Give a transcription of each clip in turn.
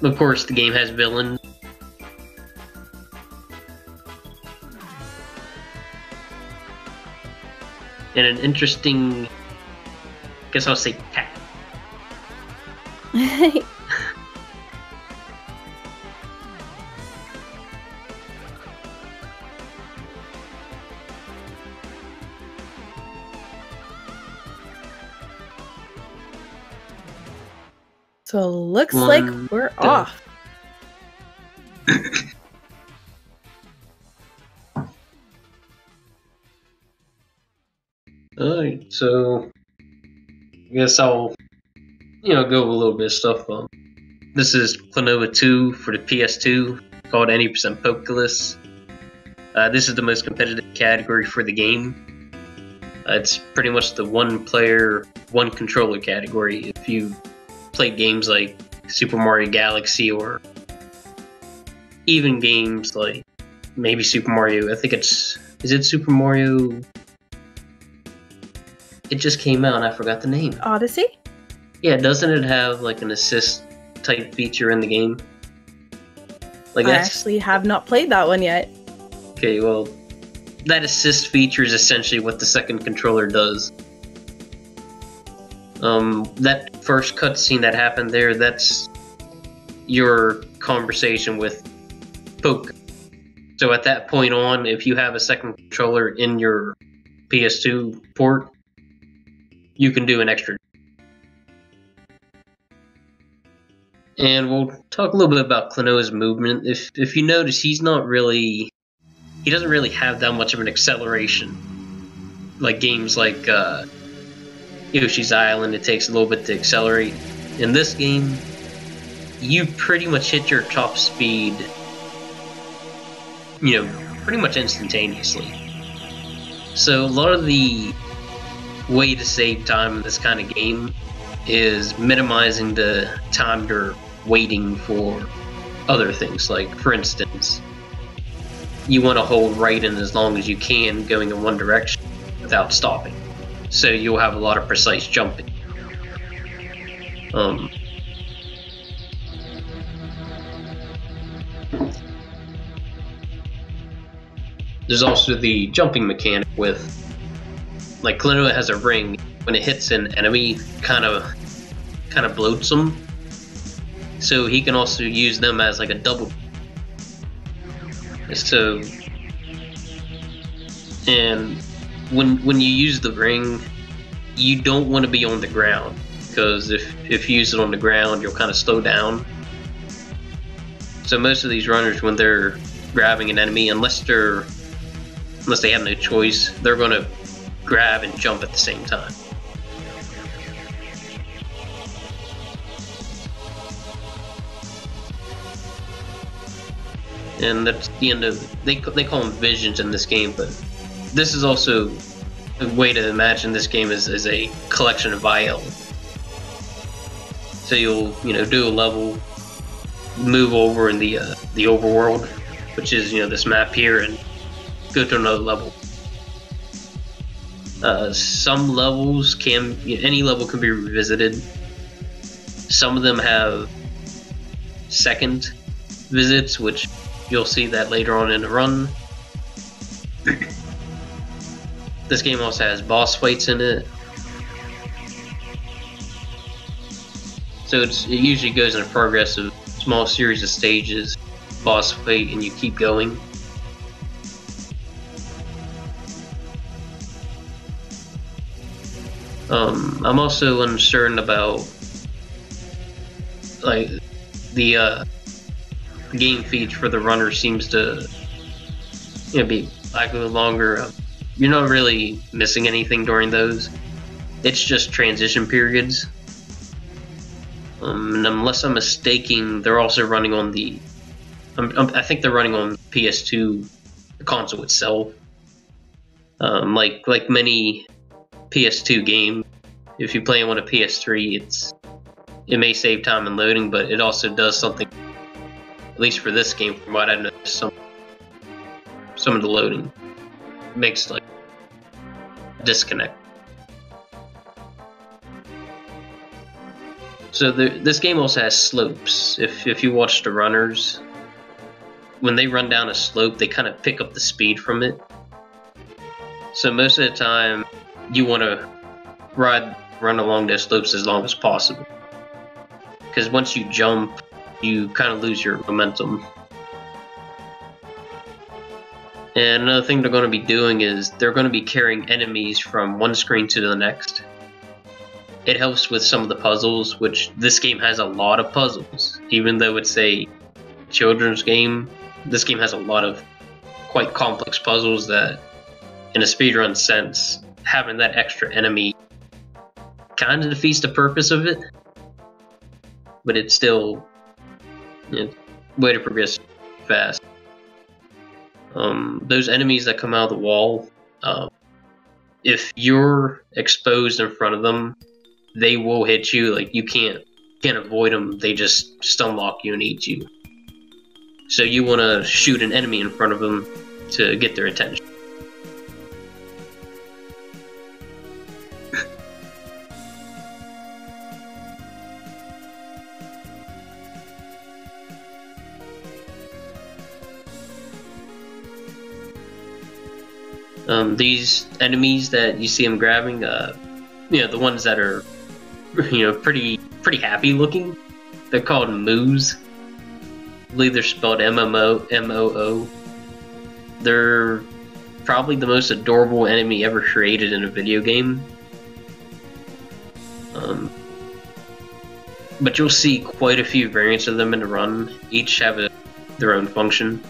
Of course, the game has villains. And an interesting, I guess I'll say, cat. So looks like we're off. Alright, so I guess I'll go over a little bit of stuff. This is Klonoa 2 for the PS2, called 80% Pokeless. This is the most competitive category for the game. It's pretty much the one player, one controller category. If you played games like Super Mario Galaxy or even games like maybe Super Mario, I think is it Super Mario? It just came out and I forgot the name. Odyssey? Yeah, doesn't it have like an assist type feature in the game? Like I actually have not played that one yet. Okay, well, that assist feature is essentially what the second controller does. That first cutscene that happened there, that's your conversation with Poke. So at that point on, if you have a second controller in your PS2 port, you can do an extra. And we'll talk a little bit about Klonoa's movement. If you notice, he doesn't really have that much of an acceleration. Like games like Yoshi's Island, it takes a little bit to accelerate. In this game, you pretty much hit your top speed, pretty much instantaneously. So a lot of the way to save time in this kind of game is minimizing the time you're waiting for other things. Like, for instance, you want to hold right in as long as you can going in one direction without stopping. So you'll have a lot of precise jumping. There's also the jumping mechanic with, like, Klonoa has a ring. When it hits an enemy, kind of bloats them. So he can also use them as like a double. So, and when you use the ring, you don't want to be on the ground, because if you use it on the ground, you'll kind of slow down. So most of these runners, when they're grabbing an enemy, unless they have no choice, they're going to grab and jump at the same time. And that's the end of, they call them visions in this game, but this is also a way to imagine this game as a collection of IL. So you'll do a level, move over in the overworld, which is this map here, and go to another level. Some levels any level can be revisited. Some of them have second visits, which you'll see that later on in the run. This game also has boss fights in it. So it usually goes in a progressive small series of stages, boss fight, and you keep going. I'm also uncertain about like the game feed for the runner seems to be like a little longer. You're not really missing anything during those. It's just transition periods. And unless I'm mistaken, they're also running on the. I think they're running on PS2, the console itself. Like many PS2 games, if you play on a PS3, it may save time in loading, but it also does something. At least for this game, from what I noticed, some of the loading makes like disconnect. So this game also has slopes. If you watch the runners, when they run down a slope, they kind of pick up the speed from it. So most of the time, you want to run along those slopes as long as possible. Because once you jump, you kind of lose your momentum. And another thing they're going to be doing is they're going to be carrying enemies from one screen to the next. It helps with some of the puzzles, which this game has a lot of puzzles. Even though it's a children's game, this game has a lot of quite complex puzzles that, in a speedrun sense, having that extra enemy kind of defeats the purpose of it. But it's still way to progress fast. Those enemies that come out of the wall, if you're exposed in front of them, they will hit you. Like, you can't avoid them. They just stun lock you and eat you. So you want to shoot an enemy in front of them to get their attention. These enemies that you see them grabbing, the ones that are, pretty happy looking, they're called moos. I believe they're spelled M-O-O. They're probably the most adorable enemy ever created in a video game. But you'll see quite a few variants of them in the run. Each have their own function.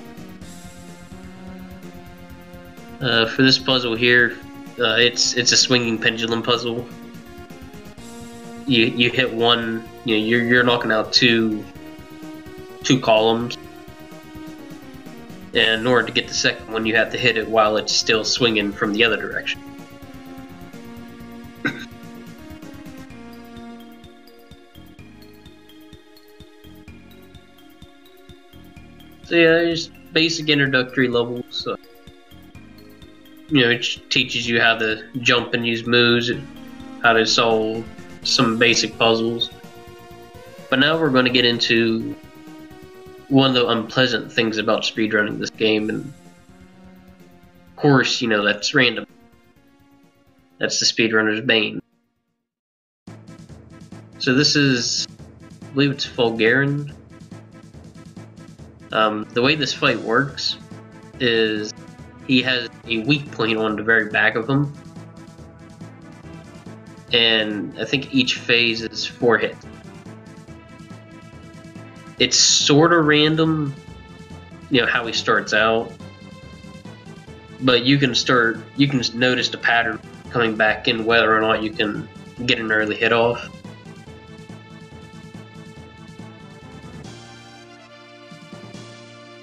For this puzzle here, it's a swinging pendulum puzzle. You hit one, you're knocking out two columns, and in order to get the second one, you have to hit it while it's still swinging from the other direction. So yeah, there's basic introductory levels. So, it teaches you how to jump and use moves, and how to solve some basic puzzles. But now we're going to get into one of the unpleasant things about speedrunning this game, and of course, that's random. That's the speedrunner's bane. So this is, I believe it's Vulgarin. The way this fight works is he has a weak point on the very back of him, and I think each phase is 4 hits. It's sort of random, how he starts out, but you can notice the pattern coming back in whether or not you can get an early hit off.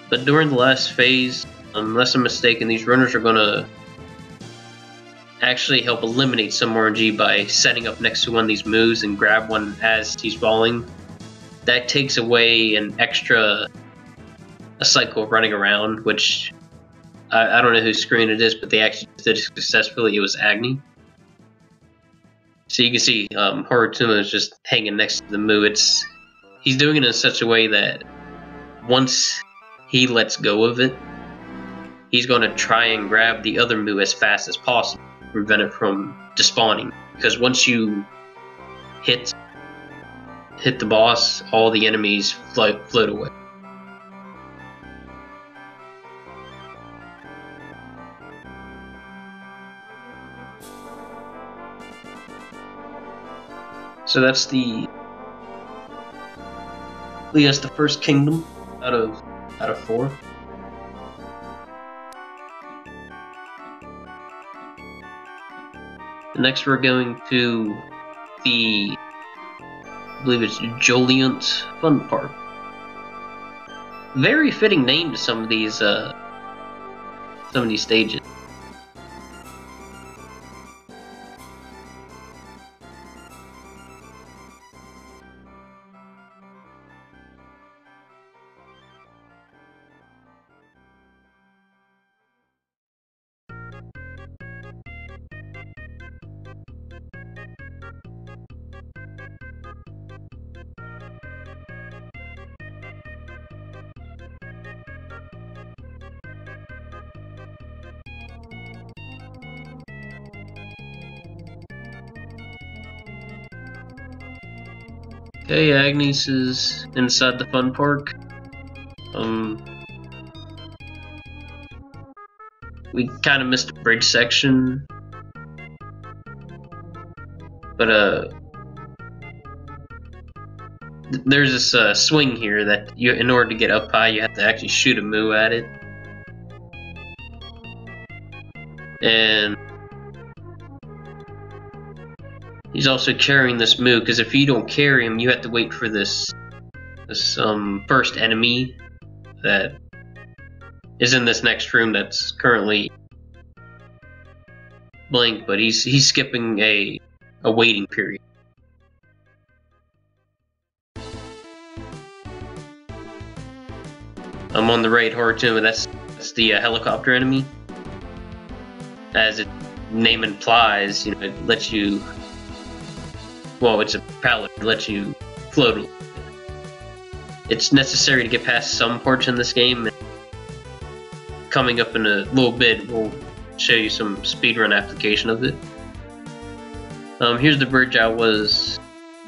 But during the last phase, unless I'm mistaken, these runners are going to actually help eliminate some RNG by setting up next to one of these moves and grab one as he's falling. That takes away a cycle of running around, which I don't know whose screen it is, but they actually did it successfully. It was Agne. So you can see Harutomo is just hanging next to the moo. He's doing it in such a way that once he lets go of it, he's going to try and grab the other moo as fast as possible to prevent it from despawning. Because once you hit the boss, all the enemies float away. So that's the first kingdom out of 4. Next we're going to the, I believe it's Joliant Fun Park. Very fitting name to some of these stages. Okay, Agnes is inside the fun park. We kind of missed a bridge section, but there's this swing here that in order to get up high, you have to actually shoot a moo at it, and he's also carrying this moo because if you don't carry him, you have to wait for this first enemy that is in this next room that's currently blank, but he's skipping a waiting period. I'm on the right, Harutomo. That's the helicopter enemy. As its name implies, you know, it lets you. Well, it's a pallet. It lets you float. It's necessary to get past some parts in this game. And coming up in a little bit, we'll show you some speedrun application of it. Here's the bridge I was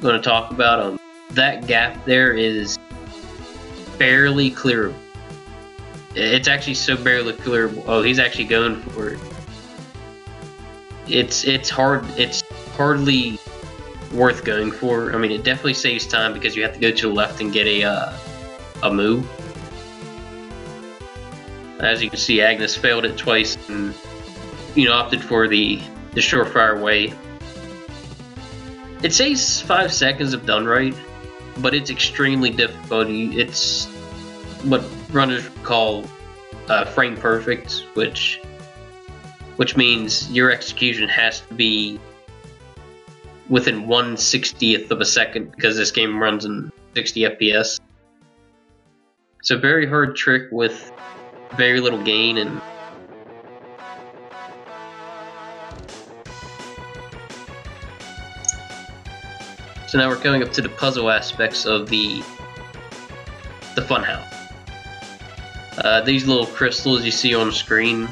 going to talk about. That gap there is barely clearable. It's actually so barely clearable. Oh, he's actually going for it. It's hard. It's hardly worth going for. I mean, it definitely saves time because you have to go to the left and get a move. As you can see, Agnes failed it twice and, you know, opted for the surefire way. It saves 5 seconds if done right, but it's extremely difficult. It's what runners call frame perfect, which means your execution has to be within 1/60th of a second because this game runs in 60 FPS. It's a very hard trick with very little gain, and so now we're coming up to the puzzle aspects of the funhouse. These little crystals you see on the screen,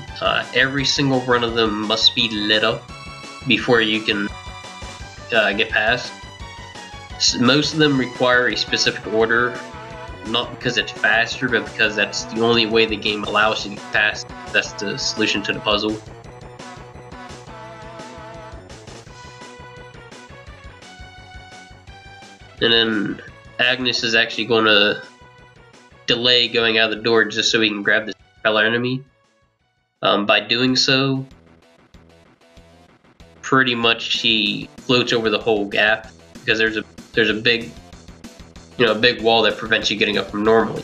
every single one of them must be lit up before you can get past. Most of them require a specific order, not because it's faster, but because that's the only way the game allows you to get past. That's the solution to the puzzle. And then Agnes is actually going to delay going out of the door just so he can grab this propeller enemy. By doing so, pretty much he floats over the whole gap because there's a big, you know, a big wall that prevents you getting up from normally.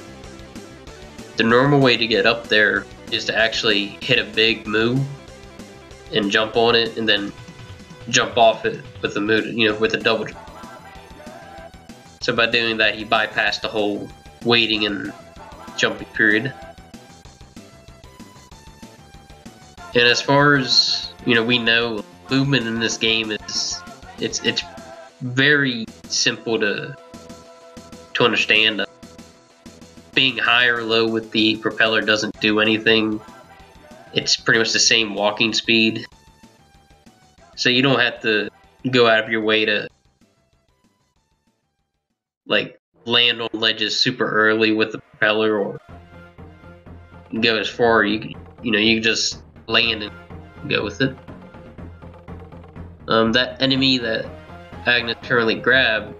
The normal way to get up there is to actually hit a big moo and jump on it, and then jump off it with a moo, you know, with a double jump. So by doing that, he bypassed the whole waiting and jumping period. And as far as, you know, we know, movement in this game is it's very simple to understand. Being high or low with the propeller doesn't do anything. It's pretty much the same walking speed. So you don't have to go out of your way to like land on ledges super early with the propeller, or go as far. You can just land and go with it. That enemy that Agnes currently grabbed,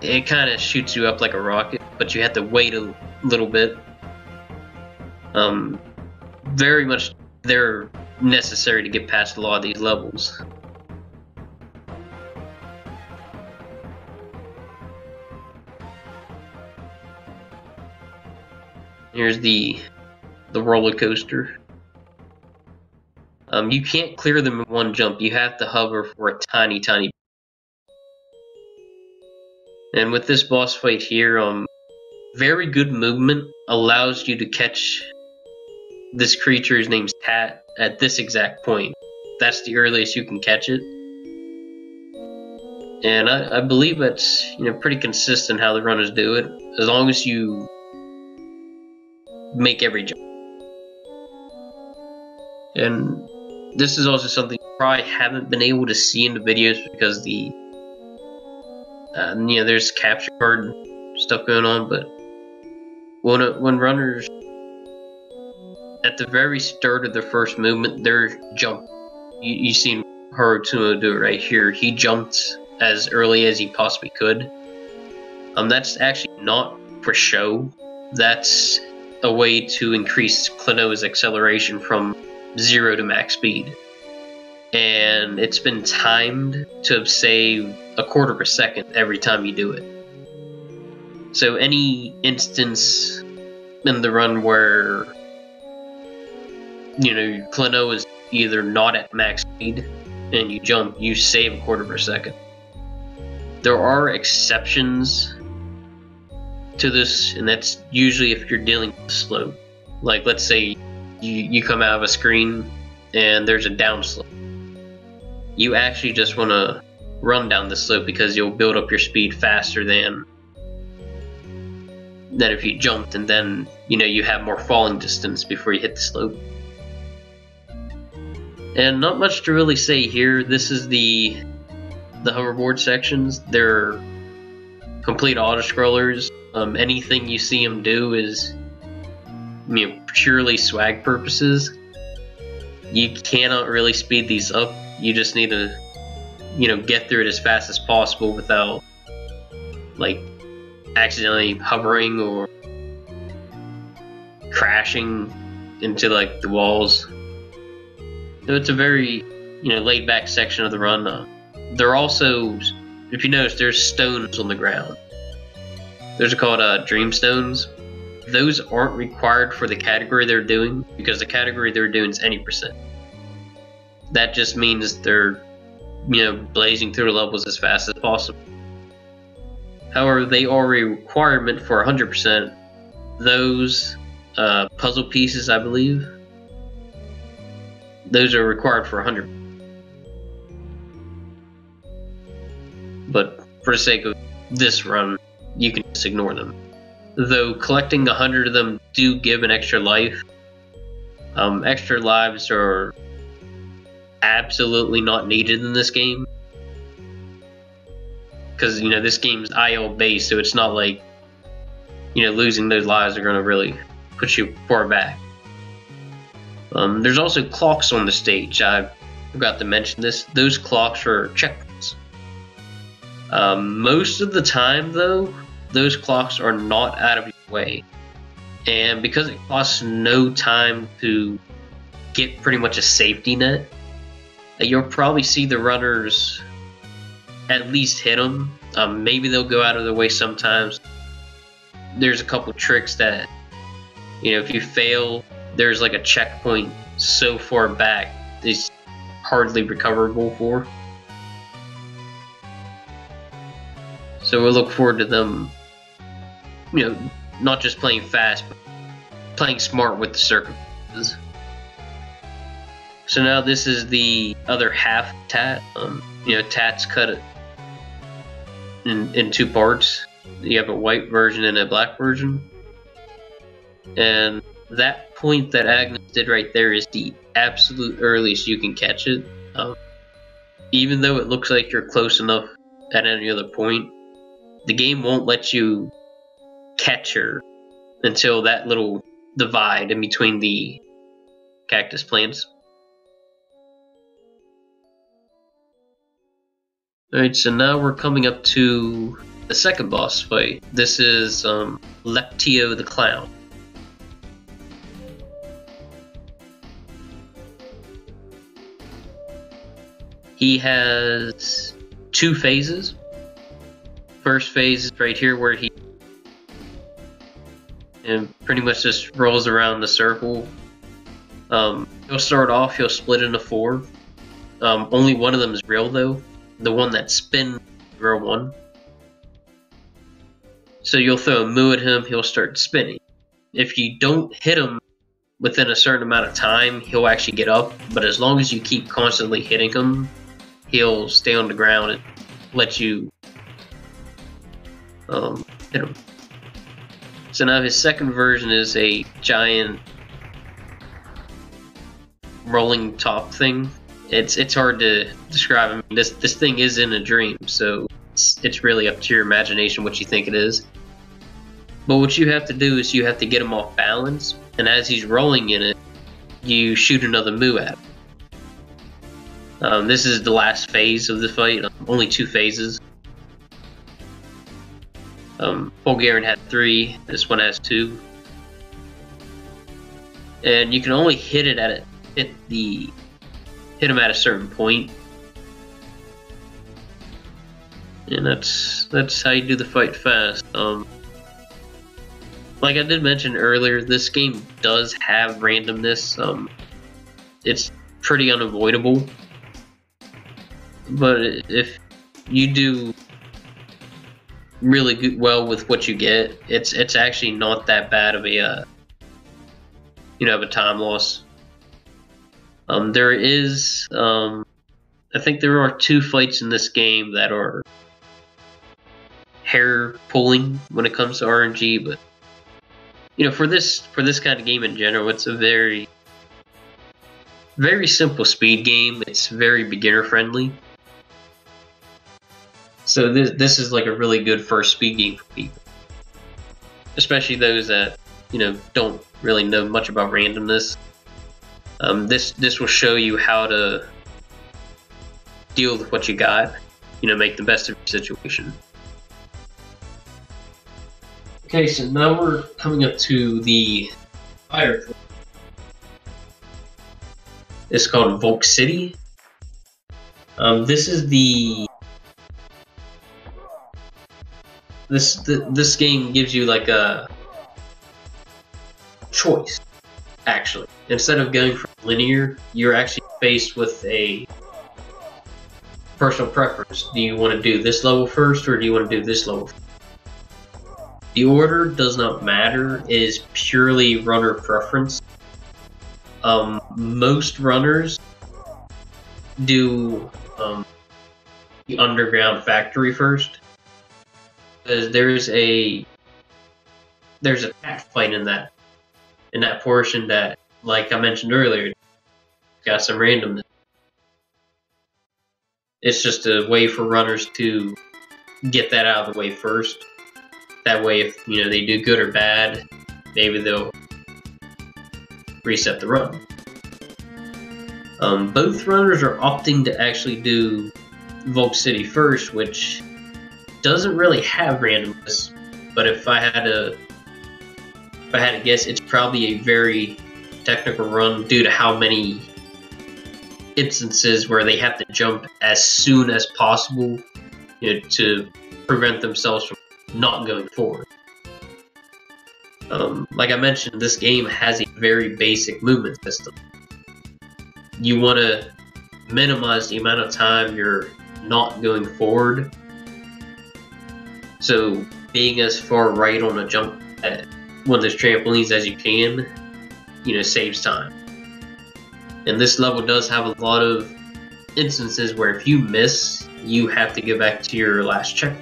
it kind of shoots you up like a rocket, but you have to wait a little bit. Very much they're necessary to get past a lot of these levels. Here's the roller coaster. You can't clear them in one jump. You have to hover for a tiny. And with this boss fight here, very good movement allows you to catch this creature's name's Tat at this exact point. That's the earliest you can catch it. And I believe that's, you know, pretty consistent how the runners do it, as long as you make every jump. And this is also something you probably haven't been able to see in the videos because the You know, there's capture card stuff going on, but when runners at the very start of their first movement, they're jump. You seen Harutomo do it right here. He jumped as early as he possibly could. That's actually not for show. That's a way to increase Klonoa's acceleration from 0 to max speed. And it's been timed to save 1/4 of a second every time you do it. So any instance in the run where, you know, Klonoa is either not at max speed and you jump, you save 1/4 of a second. There are exceptions to this, and that's usually if you're dealing with slope. Like, let's say you come out of a screen and there's a down slope. You actually just want to run down the slope because you'll build up your speed faster than if you jumped, and then, you know, you have more falling distance before you hit the slope. And not much to really say here. This is the hoverboard sections. They're complete auto-scrollers. Anything you see them do is, you know, purely swag purposes. You cannot really speed these up. You just need to, you know, get through it as fast as possible without, like, accidentally hovering or crashing into, like, the walls. So it's a very, you know, laid back section of the run. There are also, if you notice, there's stones on the ground. Those are called dream stones. Those aren't required for the category they're doing, because the category they're doing is any percent. That just means they're, you know, blazing through the levels as fast as possible. However, they are a requirement for 100%. Those puzzle pieces, I believe, those are required for 100%. But for the sake of this run, you can just ignore them. Though collecting 100 of them do give an extra life. Extra lives are absolutely not needed in this game, because, you know, this game's IL based, so it's not like, you know, losing those lives are going to really put you far back. There's also clocks on the stage. I forgot to mention this. Those clocks are checkpoints. Most of the time, though, those clocks are not out of your way, and because it costs no time to get pretty much a safety net, you'll probably see the runners at least hit them. Maybe they'll go out of their way sometimes. There's a couple tricks that, you know, if you fail, there's like a checkpoint so far back it's hardly recoverable for. So we'll look forward to them, you know, not just playing fast, but playing smart with the circumstances. So now this is the other half Tat. You know, Tat's cut it in 2 parts. You have a white version and a black version. And that point that Agnes did right there is the absolute earliest you can catch it. Even though it looks like you're close enough at any other point, the game won't let you catch her until that little divide in between the cactus plants. Alright, so now we're coming up to the second boss fight. This is Leorina the Clown. He has 2 phases. First phase is right here where he pretty much just rolls around the circle. He'll start off, he'll split into 4. Only one of them is real though. The one that spins real one. So you'll throw a moo at him, he'll start spinning. If you don't hit him within a certain amount of time, he'll actually get up. But as long as you keep constantly hitting him, he'll stay on the ground and let you hit him. So now his second version is a giant rolling top thing. It's hard to describe. I mean, this thing is in a dream, so it's really up to your imagination what you think it is. But what you have to do is you have to get him off balance, and as he's rolling in it, you shoot another Mu at him. This is the last phase of the fight. Only 2 phases. Bulgarian had 3. This one has 2. And you can only hit it at hit him at a certain point. And that's how you do the fight fast. Like I did mention earlier, this game does have randomness. It's pretty unavoidable. But if you do really well with what you get, it's actually not that bad of a of a time loss. There is I think there are 2 fights in this game that are hair pulling when it comes to RNG, but for this kind of game in general, it's a very simple speed game. It's very beginner friendly. So this is like a really good first speed game for people, especially those that don't really know much about randomness. This will show you how to deal with what you got. Make the best of your situation. Okay, so now we're coming up to the fire club. It's called Volk City. This is this game gives you like a choice, actually. Instead of going for linear, you're actually faced with a personal preference. Do you want to do this level first, or do you want to do this level first? The order does not matter. It is purely runner preference. Most runners do the underground factory first, because there's a pack fight in that portion that, like I mentioned earlier, got some randomness. It's just a way for runners to get that out of the way first. That way, if they do good or bad, maybe they'll reset the run. Both runners are opting to actually do Volk City first, which doesn't really have randomness. But if I had to guess, it's probably a very technical run due to how many instances where they have to jump as soon as possible, to prevent themselves from not going forward. Like I mentioned, this game has a very basic movement system. You want to minimize the amount of time you're not going forward. So being as far right on a jump at one of those trampolines as you can, saves time. And this level does have a lot of instances where if you miss, you have to go back to your last check.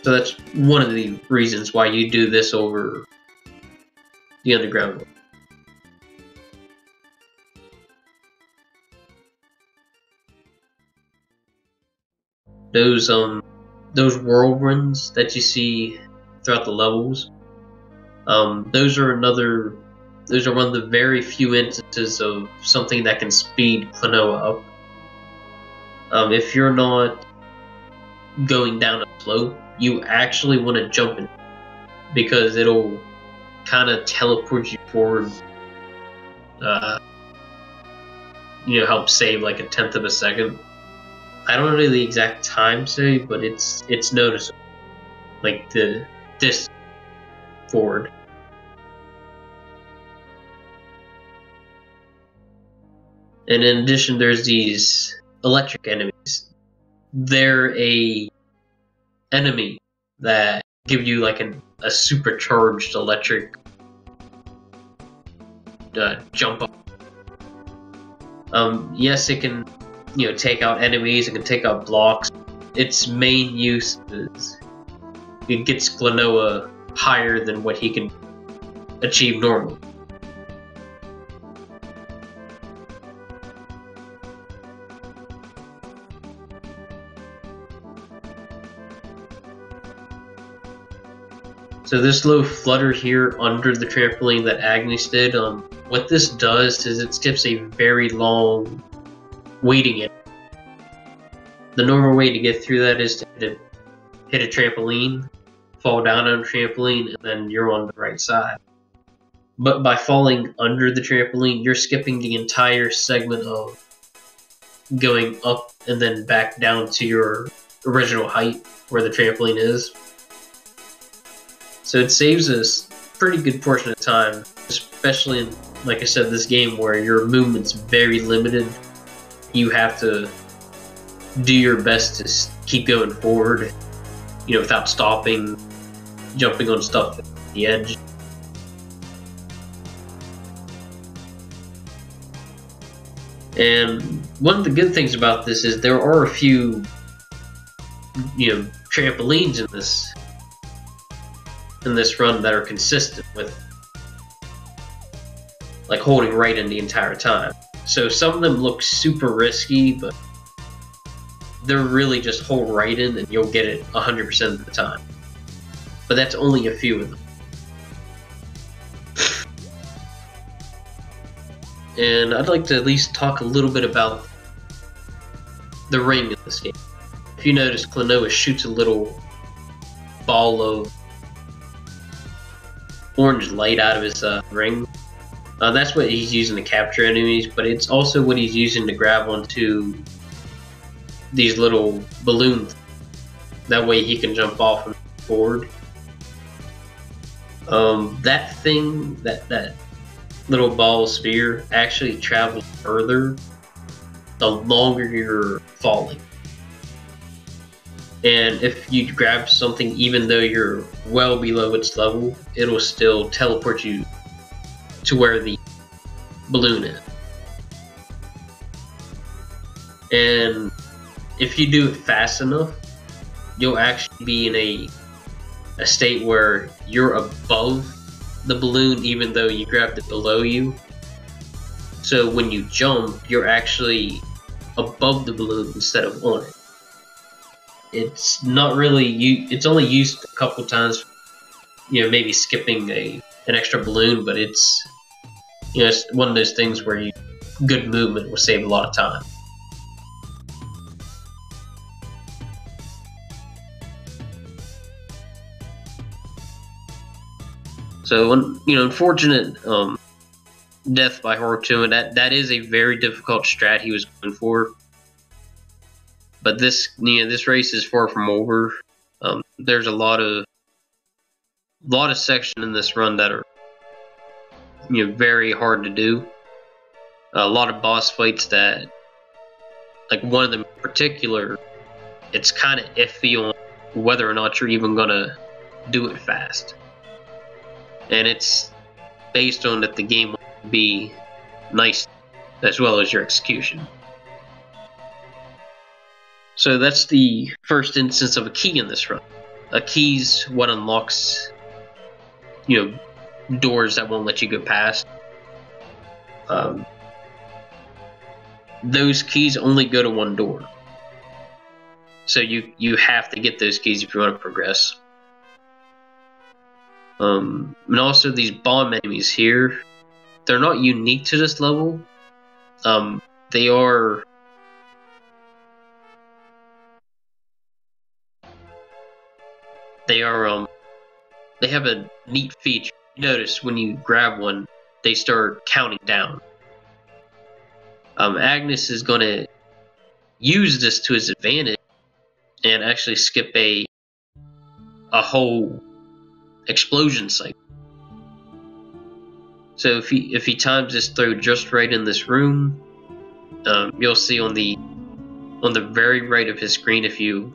So that's one of the reasons why you do this over the underground one. Those whirlwinds that you see throughout the levels, those are one of the very few instances of something that can speed Klonoa up. If you're not going down a slope, you actually want to jump in, because it'll kind of teleport you forward. Help save like 1/10 of a second. I don't know the exact time save, but it's noticeable. Like this forward. And in addition, there's these electric enemies. They're a enemy that give you like a supercharged electric jump up. Yes, it can take out enemies, it can take out blocks. Its main use is it gets Klonoa higher than what he can achieve normally. So this little flutter here under the trampoline that Agnes did, what this does is it skips a very long waiting area. The normal way to get through that is to hit a trampoline, fall down on a trampoline, and then you're on the right side. But by falling under the trampoline, you're skipping the entire segment of going up and then back down to your original height where the trampoline is. So it saves us a pretty good portion of time, especially in, like I said, this game where your movement's very limited. You have to do your best to keep going forward, without stopping, jumping on stuff at the edge. And one of the good things about this is there are a few, trampolines in this run that are consistent with, like, holding right in the entire time. So some of them look super risky, but they're really just hold right in and you'll get it 100% of the time. But that's only a few of them. And I'd like to at least talk a little bit about the ring in this game. If you notice, Klonoa shoots a little ball of orange light out of his ring. That's what he's using to capture enemies, but it's also what he's using to grab onto these little balloons. That way he can jump off and forward. That thing, that little ball sphere, actually travels further the longer you're falling. And if you grab something even though you're well below its level, it'll still teleport you to where the balloon is. And if you do it fast enough, you'll actually be in a state where you're above the balloon even though you grabbed it below you. So when you jump, you're actually above the balloon instead of on it. It's not really it's only used a couple times, maybe skipping an extra balloon, but it's it's one of those things where good movement will save a lot of time. So, unfortunate death by Harutomo. That is a very difficult strat he was going for. But this race is far from over. There's a lot of sections in this run that are very hard to do. A lot of boss fights that, like one of them in particular, it's kind of iffy on whether or not you're even gonna do it fast. And it's based on that the game will be nice as well as your execution. So that's the first instance of a key in this run. A key's what unlocks, doors that won't let you go past. Those keys only go to one door. So you have to get those keys if you want to progress. And also these bomb enemies here, they're not unique to this level. They have a neat feature. Notice when you grab one, they start counting down. Agnes is going to use this to his advantage and actually skip a whole explosion cycle. So if he times this throw just right in this room, you'll see on the very right of his screen, if you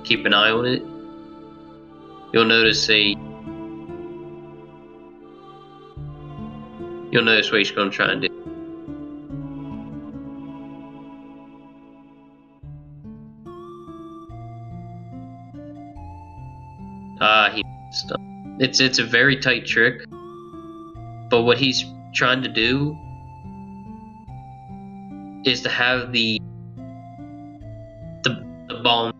keep an eye on it, you'll notice what he's going to try and do. He messed up. It's a very tight trick, but what he's trying to do is to have the bomb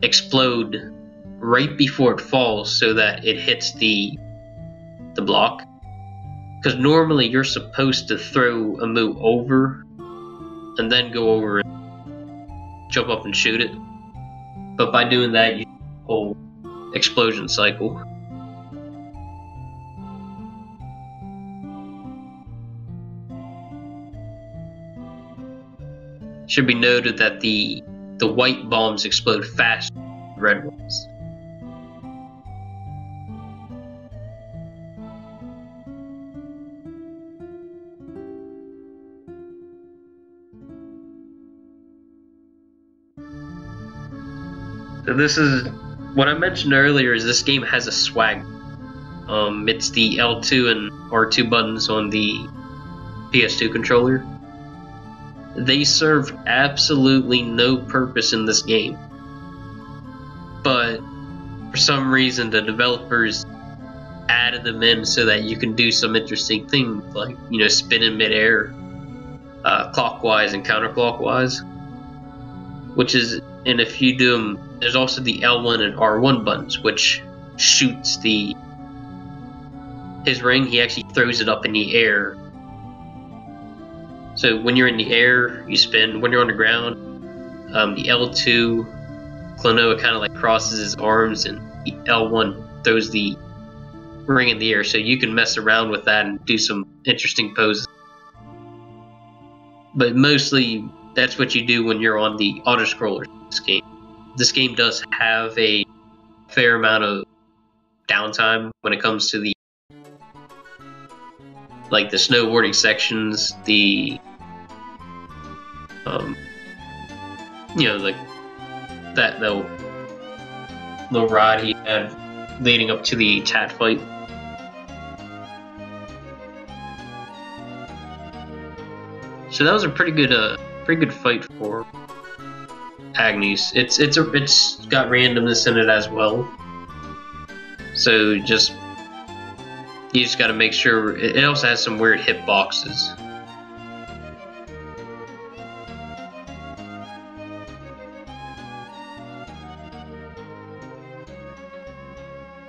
explode right before it falls so that it hits the block. Because normally you're supposed to throw a move over and then go over and jump up and shoot it. But by doing that, you whole explosion cycle. Should be noted that the white bombs explode faster than the red ones. So this is what I mentioned earlier. Is this game has a swag? It's the L2 and R2 buttons on the PS2 controller. They serve absolutely no purpose in this game, but for some reason the developers added them in so that you can do some interesting things, like, you know, spin in midair, clockwise and counterclockwise. Which is, and if you do them, there's also the L1 and R1 buttons, which shoots his ring. He actually throws it up in the air. So when you're in the air, you spin. When you're on the ground, the L2, Klonoa kind of like crosses his arms, and the L1 throws the ring in the air. So you can mess around with that and do some interesting poses. But mostly, that's what you do when you're on the auto-scroller in this game. This game does have a fair amount of downtime when it comes to the snowboarding sections, the you know, like that little ride he had leading up to the Tat fight. So that was a pretty good fight for Agnes. It's got randomness in it as well. So you just got to make sure. It also has some weird hitboxes.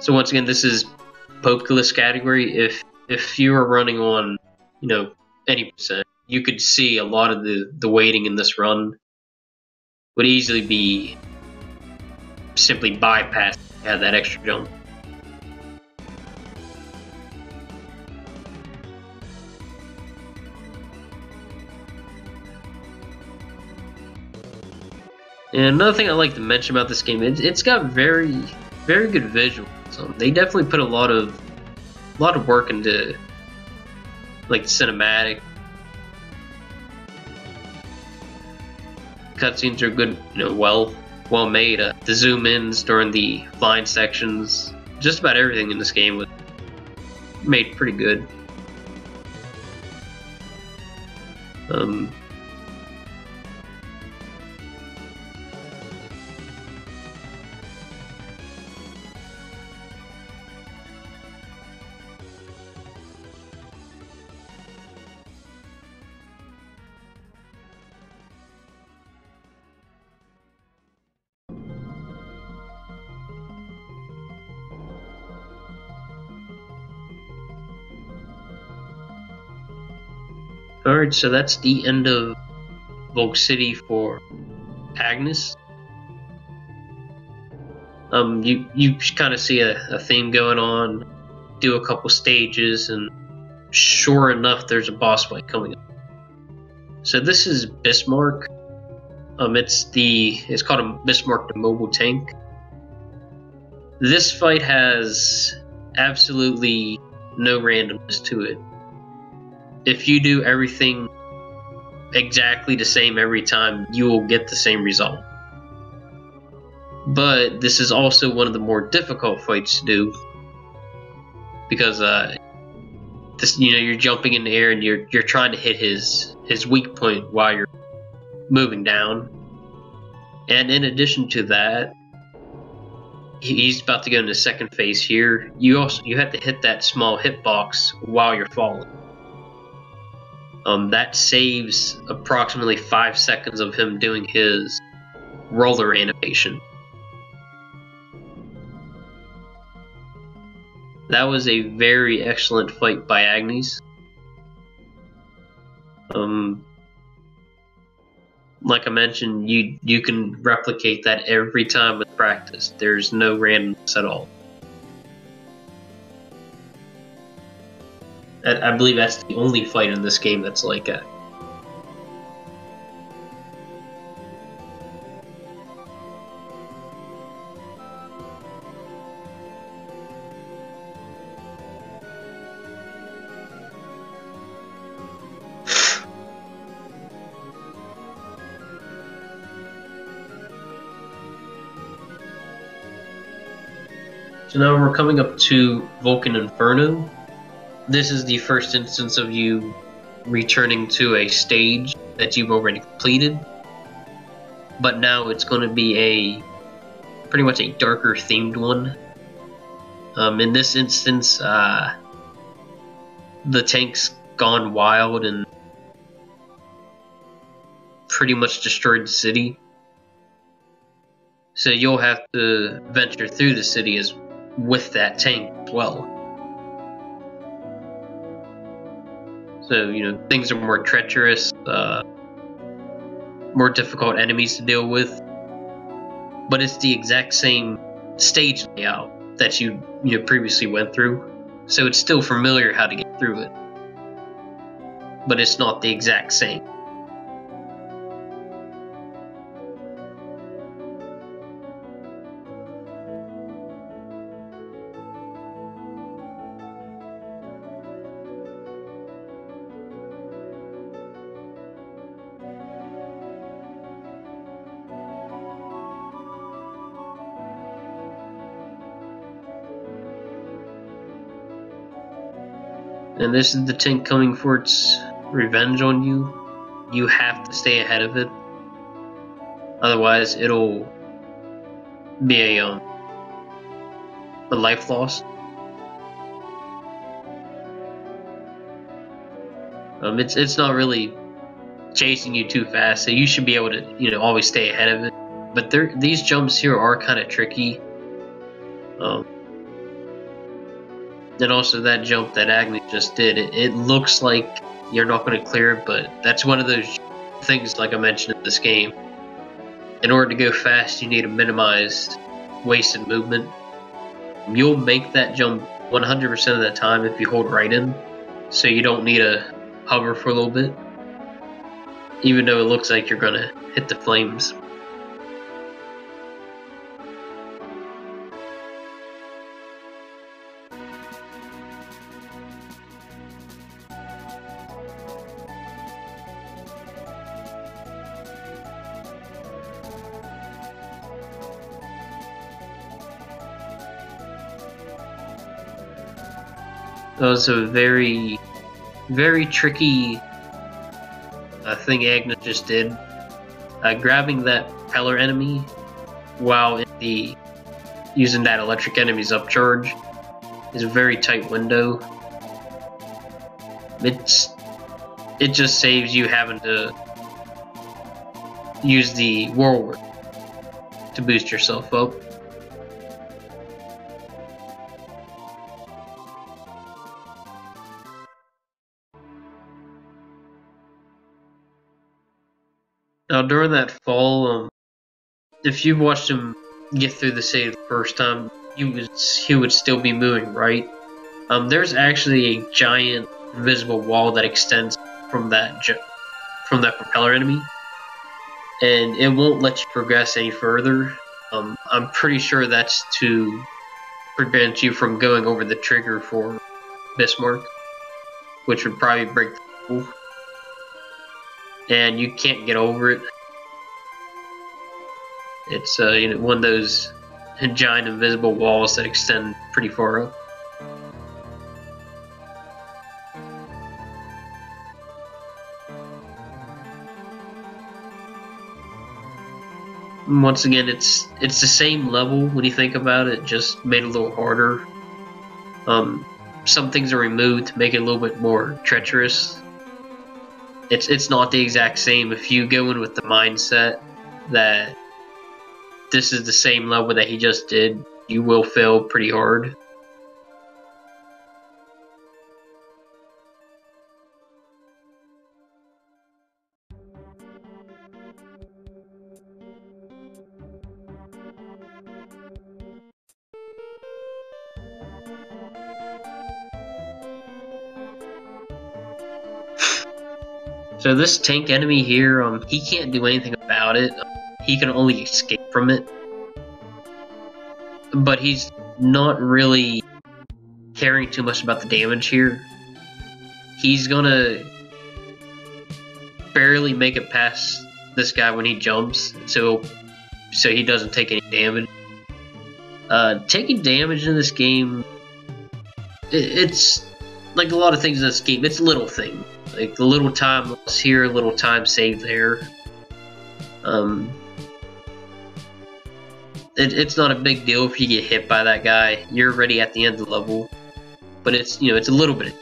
So once again, this is Pokeless category. If you are running on, you know, any percent, you could see a lot of the weighting in this run would easily be simply bypassed if you had that extra jump. And another thing I like to mention about this game, it's got very good visuals. They definitely put a lot of work into like the cinematic. Cutscenes are good, you know, well made. The zoom ins during the flying sections, just about everything in this game was made pretty good. Alright, so that's the end of Volk City for Agnes. You kind of see a theme going on, do a couple stages, and sure enough, there's a boss fight coming up. So this is Bismarck. It's called a Bismarck the Mobile Tank. This fight has absolutely no randomness to it. If you do everything exactly the same every time, you will get the same result. But this is also one of the more difficult fights to do because you're jumping in the air and you're trying to hit his weak point while you're moving down. And in addition to that, he's about to go into the second phase here. You have to hit that small hitbox while you're falling. That saves approximately 5 seconds of him doing his roller animation. That was a very excellent fight by Agnes. Like I mentioned, you can replicate that every time with practice. There's no randomness at all. I believe that's the only fight in this game that's like that. So now we're coming up to Volcano Inferno. This is the first instance of you returning to a stage that you've already completed. But now it's going to be pretty much a darker themed one. In this instance, the tank's gone wild and pretty much destroyed the city. So you'll have to venture through the city with that tank as well. So, things are more treacherous, more difficult enemies to deal with. But it's the exact same stage layout that you previously went through. So it's still familiar how to get through it. But it's not the exact same. And this is the tank coming for its revenge on you. You have to stay ahead of it. Otherwise, it'll be a life loss. It's not really chasing you too fast, so you should be able to always stay ahead of it. But these jumps here are kind of tricky. And also that jump that Agnes just did, it looks like you're not going to clear it, but that's one of those things, like I mentioned in this game. In order to go fast, you need to minimize wasted movement. You'll make that jump 100% of the time if you hold right in, so you don't need to hover for a little bit, even though it looks like you're going to hit the flames. That was a very, very tricky thing Agnes just did. Grabbing that propeller enemy while using that electric enemy's upcharge is a very tight window. It just saves you having to use the whirlwind to boost yourself up. Now, during that fall, if you watched him get through the city the first time, he would still be moving right. There's actually a giant invisible wall that extends from that propeller enemy, and it won't let you progress any further. I'm pretty sure that's to prevent you from going over the trigger for Bismarck, which would probably break the wall. And you can't get over it. It's one of those giant invisible walls that extend pretty far up. Once again, it's the same level when you think about it, just made a little harder. Some things are removed to make it a little bit more treacherous. It's not the exact same. If you go in with the mindset that this is the same level that he just did, you will fail pretty hard. So this tank enemy here, he can't do anything about it. He can only escape from it. But he's not really caring too much about the damage here. He's gonna barely make it past this guy when he jumps, so he doesn't take any damage. Taking damage in this game, it's like a lot of things in this game, it's little things. Like the little time loss here, little time saved there. It's not a big deal if you get hit by that guy. You're already at the end of the level. But it's, you know, it's a little bit.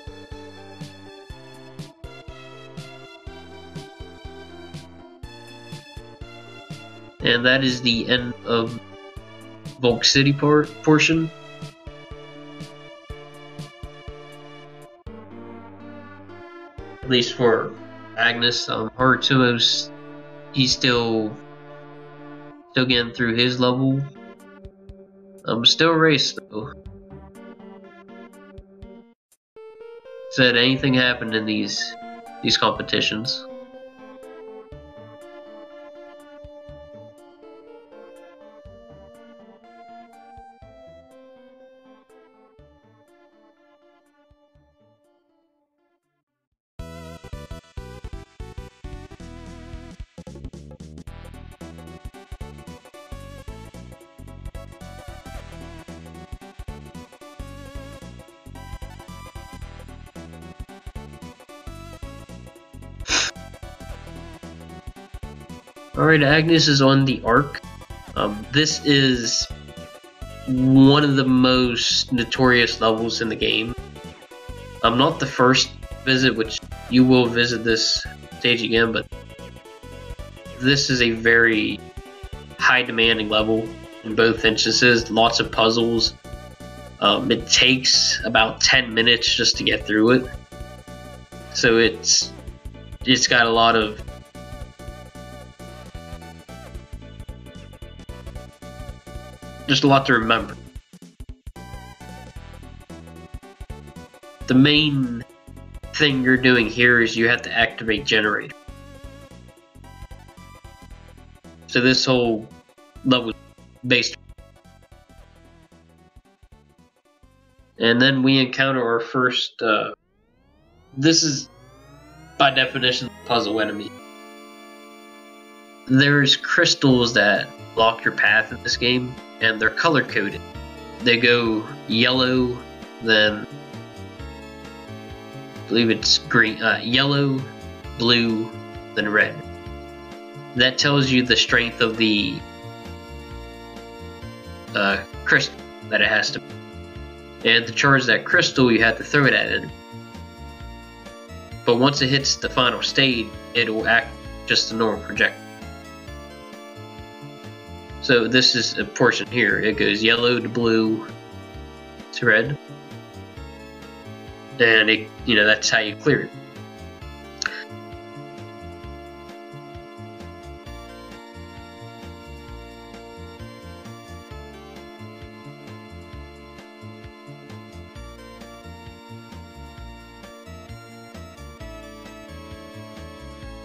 And that is the end of Volk City portion. At least for Agnes, Harutomo's, he's still getting through his level. Still a race though. Said anything happened in these competitions. Alright, Agnes is on the Ark. This is one of the most notorious levels in the game. Not the first visit, which you will visit this stage again, but this is a very high demanding level in both instances. Lots of puzzles. It takes about 10 minutes just to get through it. So it's got a lot of just a lot to remember. The main thing you're doing here is you have to activate generator. So this whole level is based. And then we encounter our first, this is by definition the puzzle enemy. There's crystals that block your path in this game, and they're color coded. They go yellow, then I believe it's green, yellow, blue, then red. That tells you the strength of the crystal that it has to be. And to charge that crystal, you have to throw it at it. But once it hits the final stage, it will act just a normal projectile. So this is a portion here. It goes yellow to blue to red. And it, you know, that's how you clear it.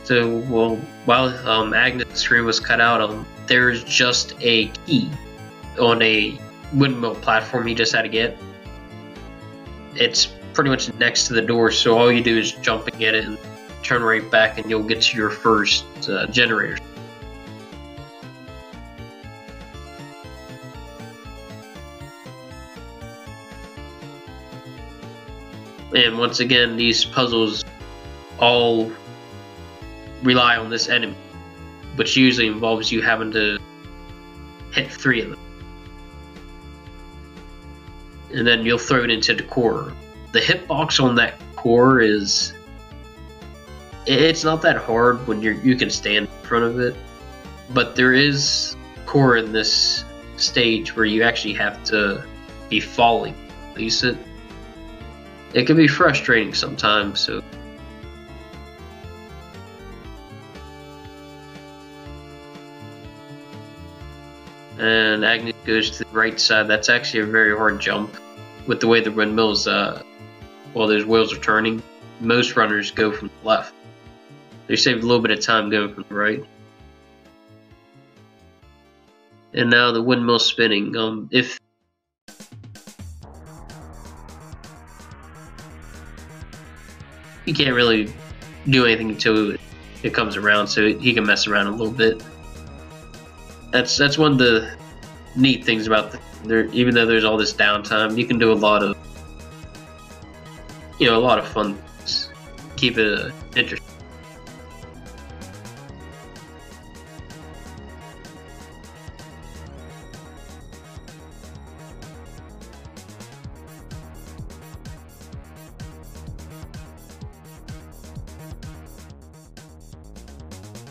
So, well, while Agnes' screen was cut out, there's just a key on a windmill platform you just had to get. It's pretty much next to the door, so all you do is jump and get it and turn right back and you'll get to your first generator. And once again, these puzzles all rely on this enemy, which usually involves you having to hit 3 of them. And then you'll throw it into the core. The hitbox on that core is... it's not that hard when you can stand in front of it. But there is core in this stage where you actually have to be falling to release it. It can be frustrating sometimes, so... And Agnes goes to the right side. That's actually a very hard jump with the way the windmills, well, those wheels are turning. Most runners go from the left. They saved a little bit of time going from the right. And now the windmill's spinning. If you can't really do anything until it comes around, so he can mess around a little bit. That's one of the neat things about even though there's all this downtime, you can do a lot of fun things. Keep it interesting.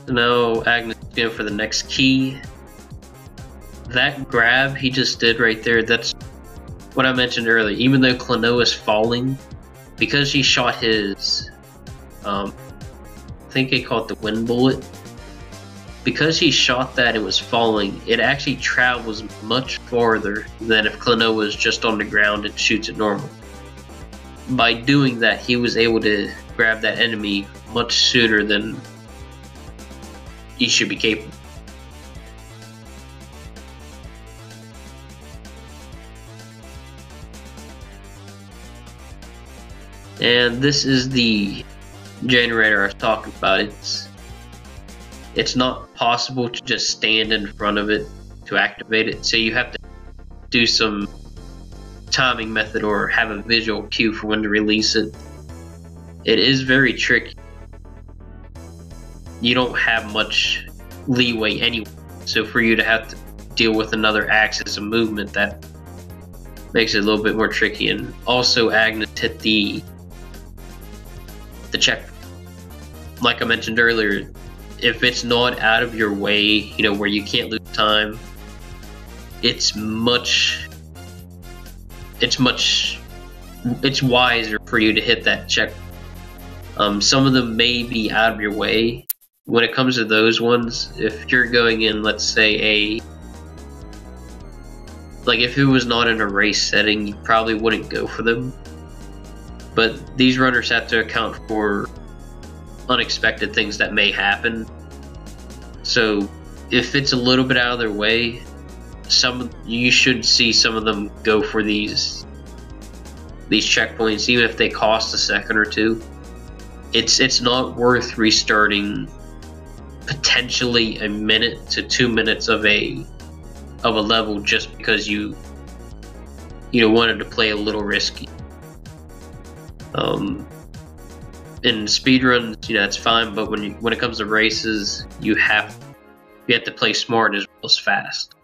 So now Agnes is going for the next key. That grab he just did right there, that's what I mentioned earlier. Even though Klonoa is falling, because he shot his, I think they call it the wind bullet. Because he shot that and was falling, it actually travels much farther than if Klonoa was just on the ground and shoots it normal. By doing that, he was able to grab that enemy much sooner than he should be capable. And this is the generator I was talking about. It's not possible to just stand in front of it to activate it, so you have to do some timing method or have a visual cue for when to release it. It is very tricky. You don't have much leeway anyway, so for you to have to deal with another axis of movement, that makes it a little bit more tricky. And also Agnes hit the check. Like I mentioned earlier, if it's not out of your way, where you can't lose time, it's wiser for you to hit that check. Some of them may be out of your way. When it comes to those ones, if you're going in, let's say if it was not in a race setting, you probably wouldn't go for them. But these runners have to account for unexpected things that may happen. So if it's a little bit out of their way, you should see some of them go for these checkpoints, even if they cost a second or two. It's not worth restarting potentially a minute to 2 minutes of a level just because you wanted to play a little risky. In speedruns, it's fine, but when it comes to races, you have to play smart as well as fast.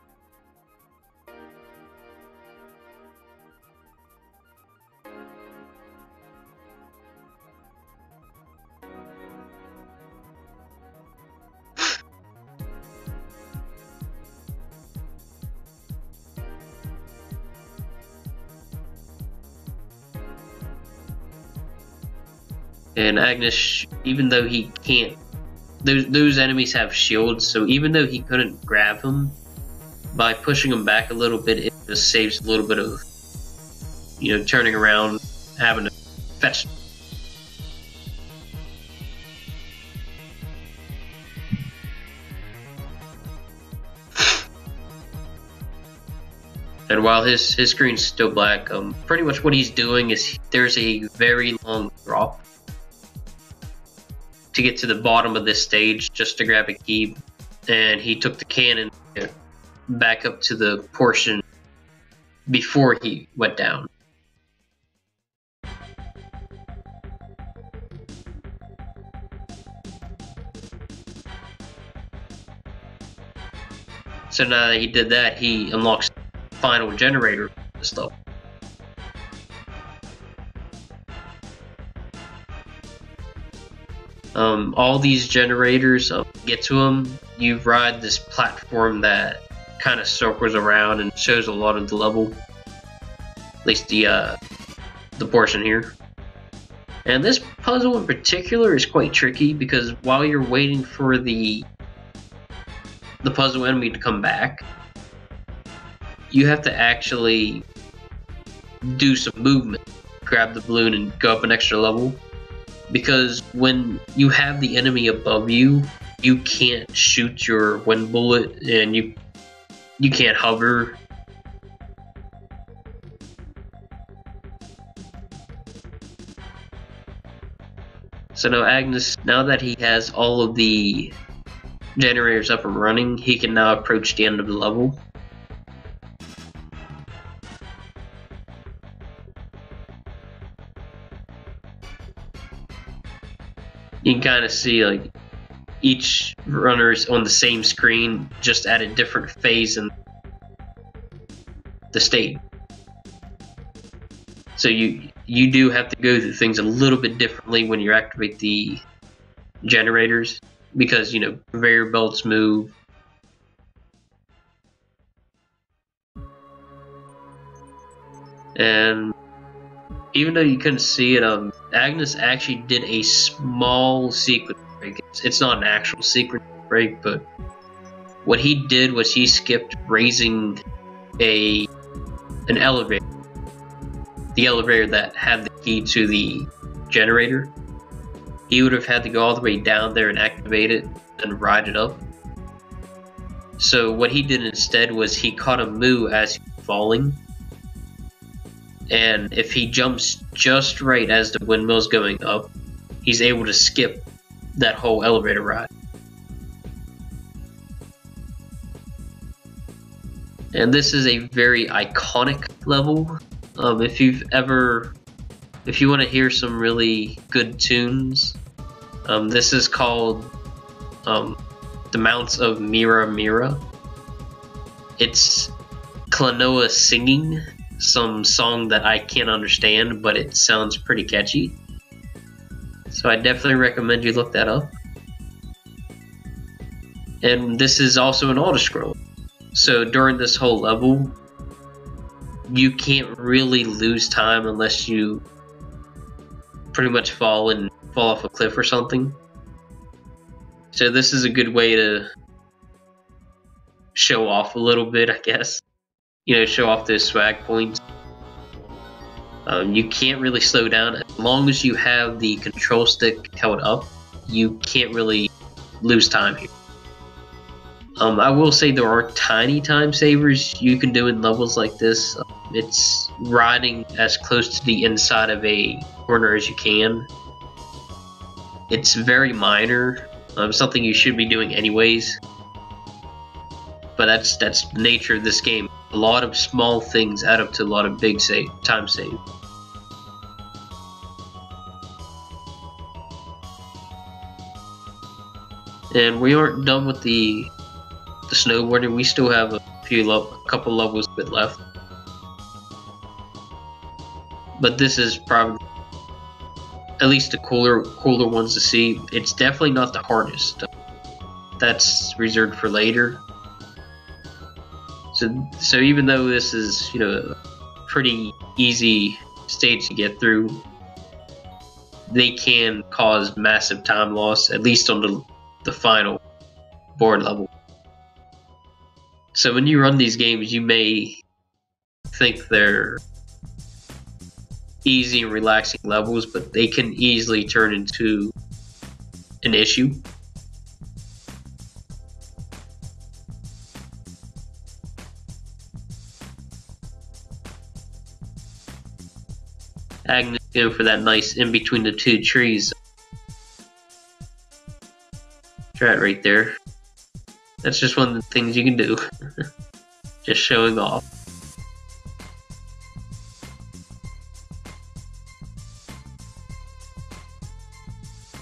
And Agnes, even though he can't, those enemies have shields, so even though he couldn't grab him, by pushing him back a little bit, it just saves a little bit of, turning around, having to fetch. And while his screen's still black, pretty much what he's doing is there's a very long drop to get to the bottom of this stage just to grab a key, and he took the cannon back up to the portion before he went down. So now that he did that, he unlocks the final generator for this level. All these generators, get to them, you ride this platform that kind of circles around and shows a lot of the level, at least the portion here. And this puzzle in particular is quite tricky because while you're waiting for the puzzle enemy to come back, you have to actually do some movement, grab the balloon and go up an extra level. because when you have the enemy above you, you can't shoot your wind bullet, and you can't hover. So now Agnes, now that he has all of the generators up and running, he can now approach the end of the level. You can kind of see like each runner's on the same screen, just at a different phase in the state. So you do have to go through things a little bit differently when you activate the generators, because conveyor belts move. And even though you couldn't see it, Agnes actually did a small sequence break. It's not an actual sequence break, but what he did was he skipped raising an elevator. The elevator that had the key to the generator. He would have had to go all the way down there and activate it and ride it up. So what he did instead was he caught a moo as he was falling. And if he jumps just right as the windmill's going up, he's able to skip that whole elevator ride. And this is a very iconic level. If you want to hear some really good tunes, this is called The Mounts of Mira Mira. It's Klonoa singing some song that I can't understand, but it sounds pretty catchy. So I definitely recommend you look that up. And this is also an auto-scroll. So during this whole level, you can't really lose time unless you pretty much fall off a cliff or something. So this is a good way to show off a little bit, I guess. Show off those swag points. You can't really slow down. As long as you have the control stick held up, you can't really lose time here. I will say there are tiny time savers you can do in levels like this. It's riding as close to the inside of a corner as you can. It's very minor, something you should be doing anyways. But that's the nature of this game. A lot of small things add up to a lot of big time save. And we aren't done with the snowboarding. We still have a couple levels a bit left. But this is probably at least the cooler ones to see. It's definitely not the hardest. That's reserved for later. So even though this is a pretty easy stage to get through, they can cause massive time loss, at least on the final board level. So when you run these games, you may think they're easy and relaxing levels, but they can easily turn into an issue. Agnes going for that nice in between the two trees. Try it right there. That's just one of the things you can do. Just showing off.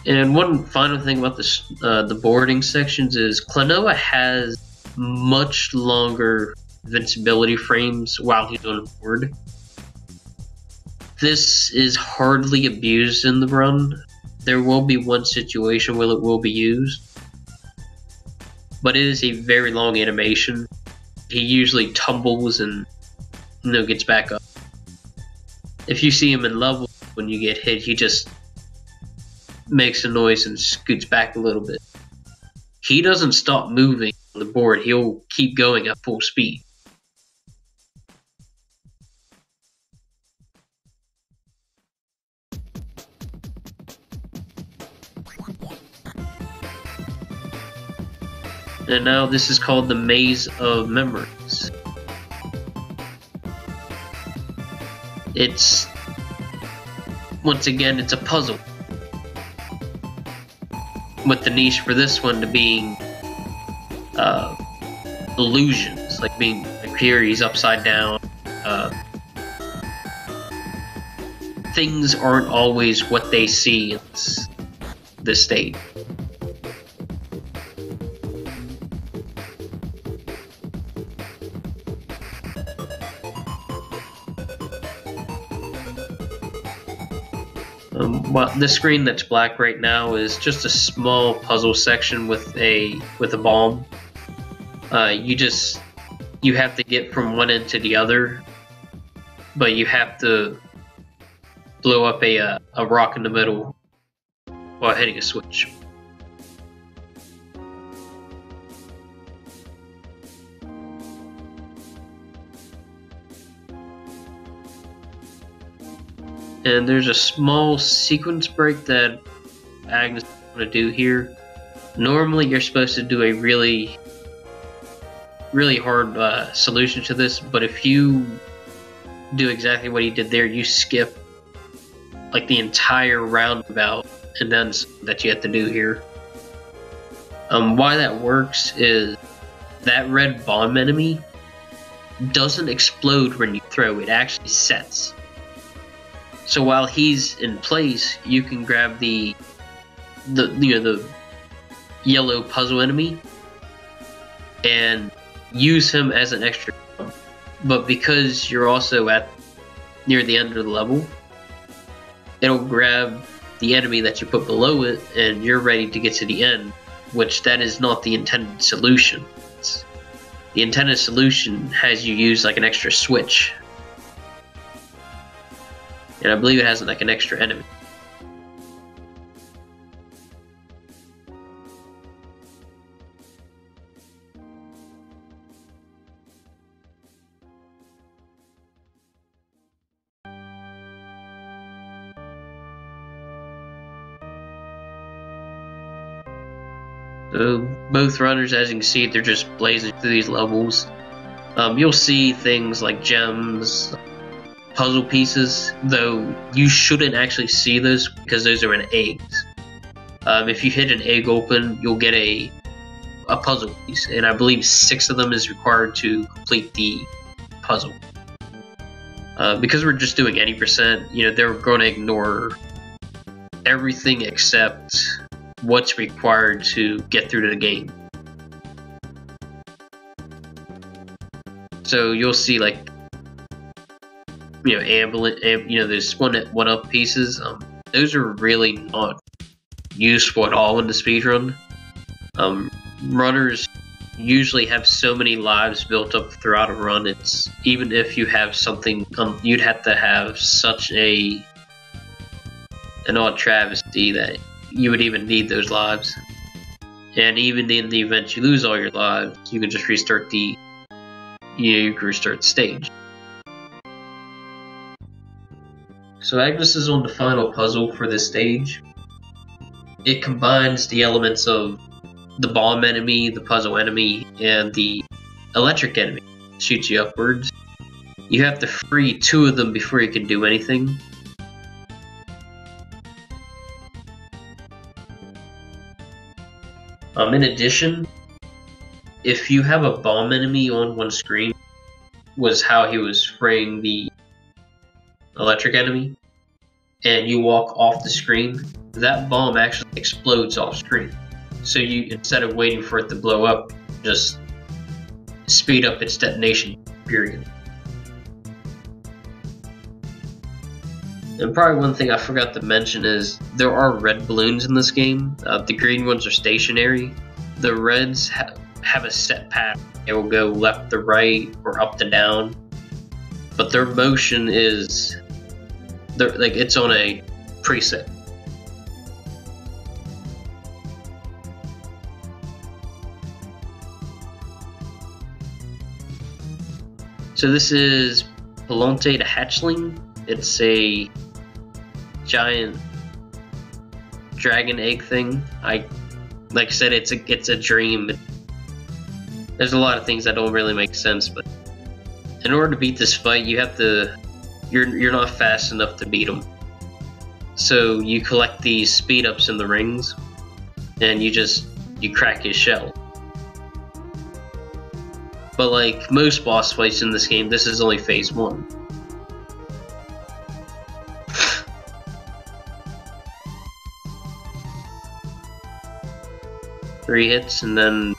And one final thing about the boarding sections is Klonoa has much longer invincibility frames while he's on board. This is hardly abused in the run. There will be one situation where it will be used, but it is a very long animation. He usually tumbles and gets back up. If you see him in level, when you get hit, he just makes a noise and scoots back a little bit. He doesn't stop moving on the board. He'll keep going at full speed. And now this is called the Maze of Memories. It's, once again, it's a puzzle. With the niche for this one to being illusions, like being like here he's upside down. Things aren't always what they see in this state. Well, the screen that's black right now is just a small puzzle section with a bomb. You have to get from one end to the other, but you have to blow up a rock in the middle while hitting a switch. And there's a small sequence break that Agnes is going to do here. Normally you're supposed to do a really hard solution to this, but if you do exactly what he did there, you skip like the entire roundabout and then that you have to do here. Why that works is that red bomb enemy doesn't explode when you throw, it actually sets. So while he's in place, you can grab the yellow puzzle enemy and use him as an extra. But because you're also near the end of the level, it'll grab the enemy that you put below it, and you're ready to get to the end. Which that is not the intended solution. The intended solution has you use like an extra switch. And I believe it has like an extra enemy. So both runners, as you can see, they're just blazing through these levels. You'll see things like gems, puzzle pieces, though you shouldn't actually see those because those are in eggs. If you hit an egg open, you'll get a puzzle piece, and I believe 6 of them is required to complete the puzzle. Because we're just doing any percent, they're going to ignore everything except what's required to get through to the game. So you'll see like ambulance, there's one up pieces. Those are really not useful at all in the speedrun. Runners usually have so many lives built up throughout a run. It's even if you have something, you'd have to have such an odd travesty that you would even need those lives. And even in the event you lose all your lives, you can just restart you can restart the stage. So Agnes is on the final puzzle for this stage. It combines the elements of the bomb enemy, the puzzle enemy, and the electric enemy. It shoots you upwards. You have to free 2 of them before you can do anything. In addition, if you have a bomb enemy on one screen, was how he was freeing the electric enemy, and you walk off the screen, that bomb actually explodes off screen. So you, instead of waiting for it to blow up, just speed up its detonation period. And probably one thing I forgot to mention is there are red balloons in this game. The green ones are stationary. The reds have a set path. They will go left to right or up to down. But their motion is, it's on a preset. So this is Lunatea to Hatchling. It's a giant dragon egg thing. Like I said, it's a dream. There's a lot of things that don't really make sense, but in order to beat this fight, you have to. You're not fast enough to beat him. So you collect these speed ups in the rings, and you crack his shell. But like most boss fights in this game, this is only phase 1. Three hits, and then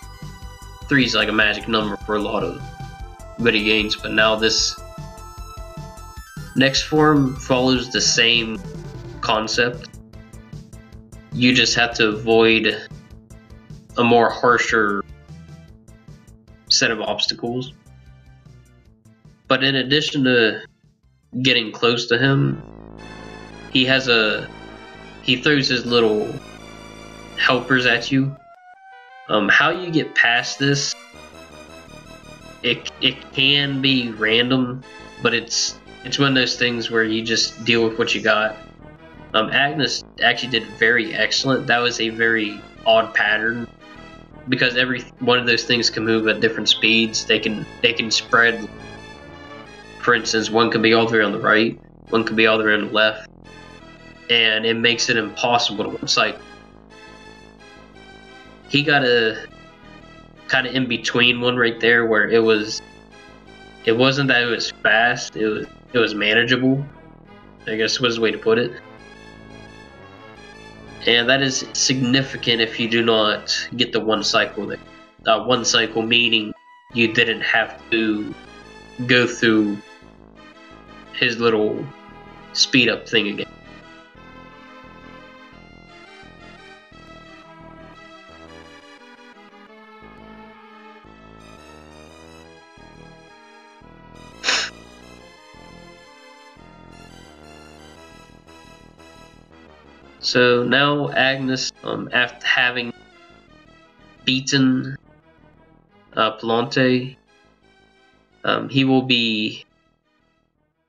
3 is like a magic number for a lot of video games, but now this next form follows the same concept. You just have to avoid a more harsher set of obstacles. But in addition to getting close to him, he throws his little helpers at you. How you get past this, it can be random, but it's one of those things where you just deal with what you got. Agnes actually did very excellent. That was a very odd pattern, because every one of those things can move at different speeds. They can spread. For instance, one can be all the way on the right, one can be all the way on the left, and it makes it impossible to one cycle. He got a kind of in between one right there, where it wasn't that it was fast, it was manageable, I guess was the way to put it. And that is significant if you do not get the one cycle there. One cycle meaning you didn't have to go through his little speed up thing again. So now Agnes, after having beaten Palante, he will be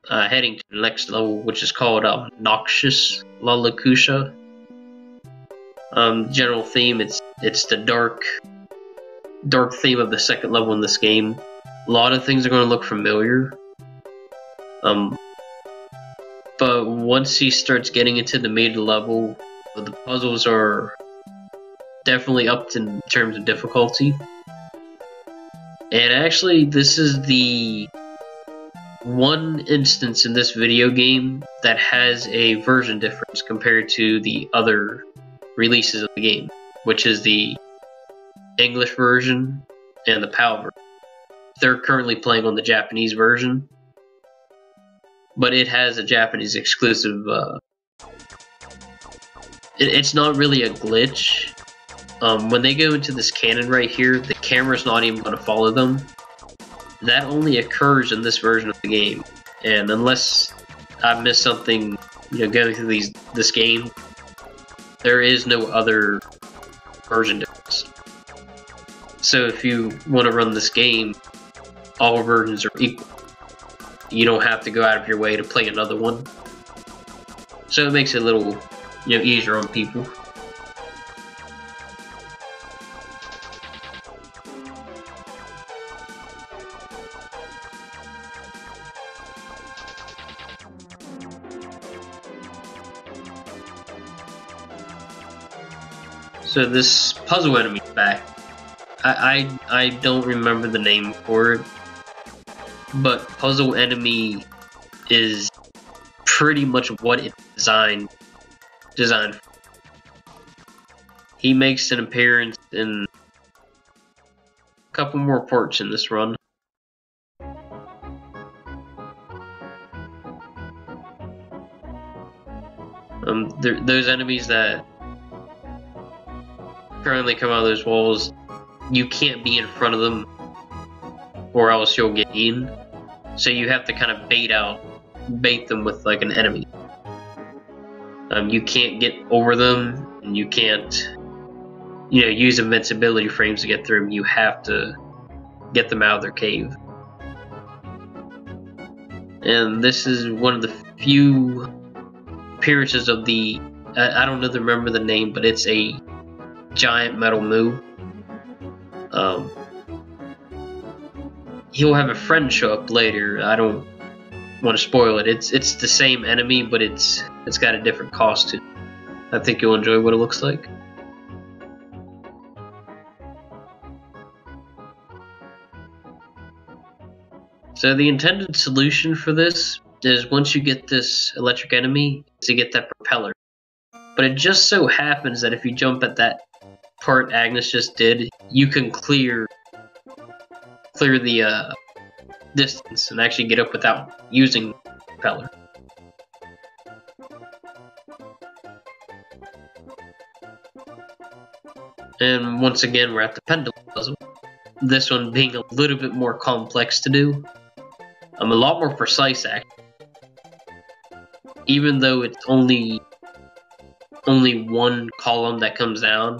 heading to the next level, which is called Noxious Lalakusha. General theme, it's the dark theme of the second level in this game. A lot of things are going to look familiar. But once he starts getting into the meat level, the puzzles are definitely upped in terms of difficulty. And actually, this is the one instance in this video game that has a version difference compared to the other releases of the game, which is the English version and the PAL version. They're currently playing on the Japanese version, but it has a Japanese exclusive. It's not really a glitch. When they go into this cannon right here, the camera's not even going to follow them. That only occurs in this version of the game, and unless I missed something, going through this game, there is no other version difference. So if you want to run this game, all versions are equal. You don't have to go out of your way to play another one. So it makes it a little, easier on people. So this puzzle enemy's back. I don't remember the name for it, but puzzle enemy is pretty much what it's designed for. He makes an appearance in a couple more parts in this run. Those enemies that currently come out of those walls, you can't be in front of them or else you'll get eaten. So you have to kind of bait them with like an enemy. You can't get over them, and you can't, use invincibility frames to get through them. You have to get them out of their cave. And this is one of the few appearances of the, I don't remember the name, but it's a giant metal moo. he'll have a friend show up later. I don't want to spoil it. It's the same enemy, but it's got a different costume. I think you'll enjoy what it looks like. So the intended solution for this is once you get this electric enemy, to get that propeller. But it just so happens that if you jump at that part Agnes just did, you can clear the distance and actually get up without using the propeller. And once again, we're at the pendulum puzzle. This one being a little bit more complex to do. A lot more precise, actually. Even though it's only one column that comes down,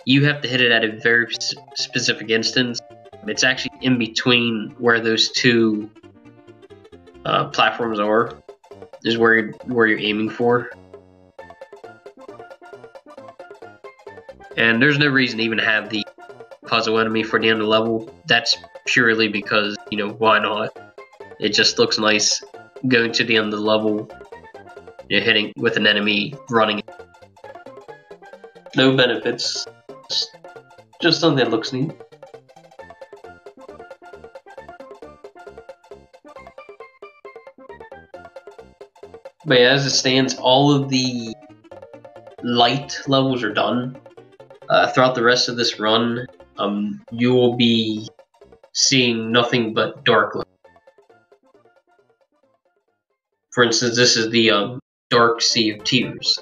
you have to hit it at a very specific instance. It's actually in between where those two platforms are, is where you're aiming for. And there's no reason to even have the puzzle enemy for the end of the level. That's purely because, you know, why not? It just looks nice going to the end of the level, you know, hitting with an enemy running. No benefits, just something that looks neat. But yeah, as it stands, all of the light levels are done. Throughout the rest of this run, you will be seeing nothing but dark levels. For instance, this is the Dark Sea of Tears.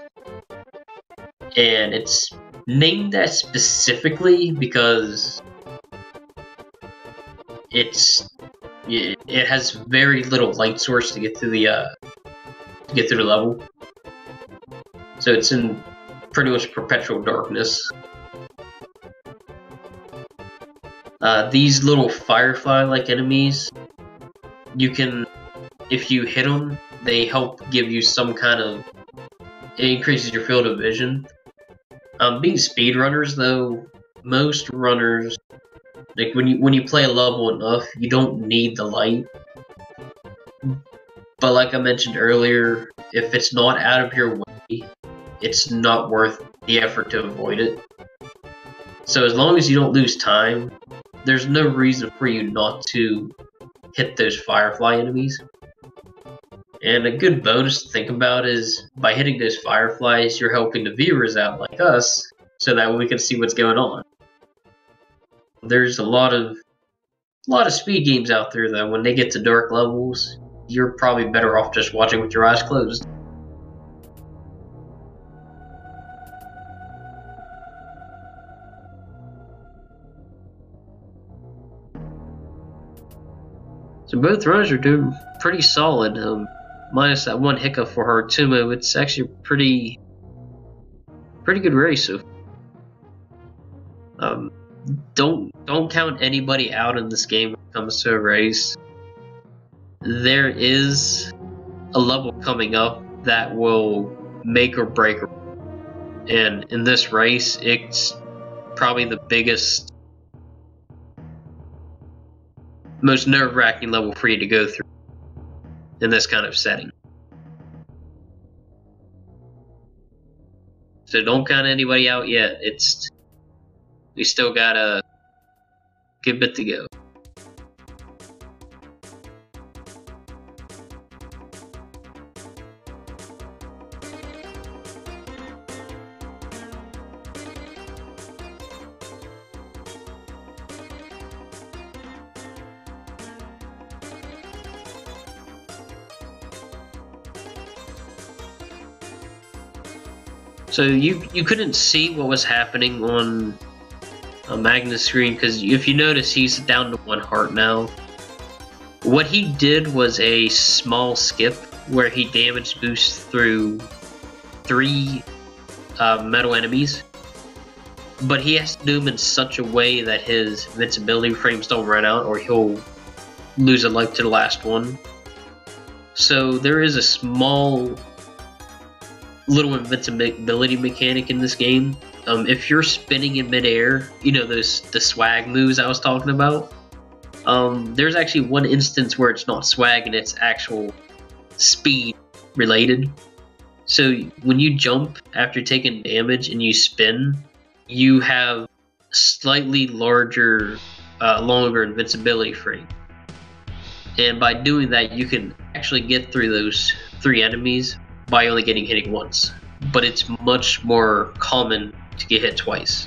And it's named that specifically because it has very little light source to get through the level. So it's in pretty much perpetual darkness. These little firefly-like enemies, you can, if you hit them, they help give you some kind of, it increases your field of vision. Being speedrunners though, most runners, like when you play a level enough, you don't need the light. But like I mentioned earlier, if it's not out of your way, it's not worth the effort to avoid it. So as long as you don't lose time, there's no reason for you not to hit those firefly enemies. And a good bonus to think about is, by hitting those fireflies, you're helping the viewers out like us, so that we can see what's going on. There's a lot of speed games out there that when they get to dark levels, you're probably better off just watching with your eyes closed. So both runners are doing pretty solid. Minus that one hiccup for Harutomo, it's actually a pretty good race. So, don't count anybody out in this game when it comes to a race. There is a level coming up that will make or break. And in this race, it's probably the biggest, most nerve-wracking level for you to go through in this kind of setting. So don't count anybody out yet. We still got a good bit to go. So you couldn't see what was happening on Magnus' screen, because if you notice, he's down to 1 heart now. What he did was a small skip where he damage boosts through 3 metal enemies, but he has to do them in such a way that his invincibility frames don't run out, or he'll lose a life to the last one. So there is a small little invincibility mechanic in this game. If you're spinning in midair, you know the swag moves I was talking about. There's actually one instance where it's not swag and it's actual speed related. So when you jump after taking damage and you spin, you have slightly larger, longer invincibility frame. And by doing that, you can actually get through those 3 enemies by only hitting once. But it's much more common to get hit twice.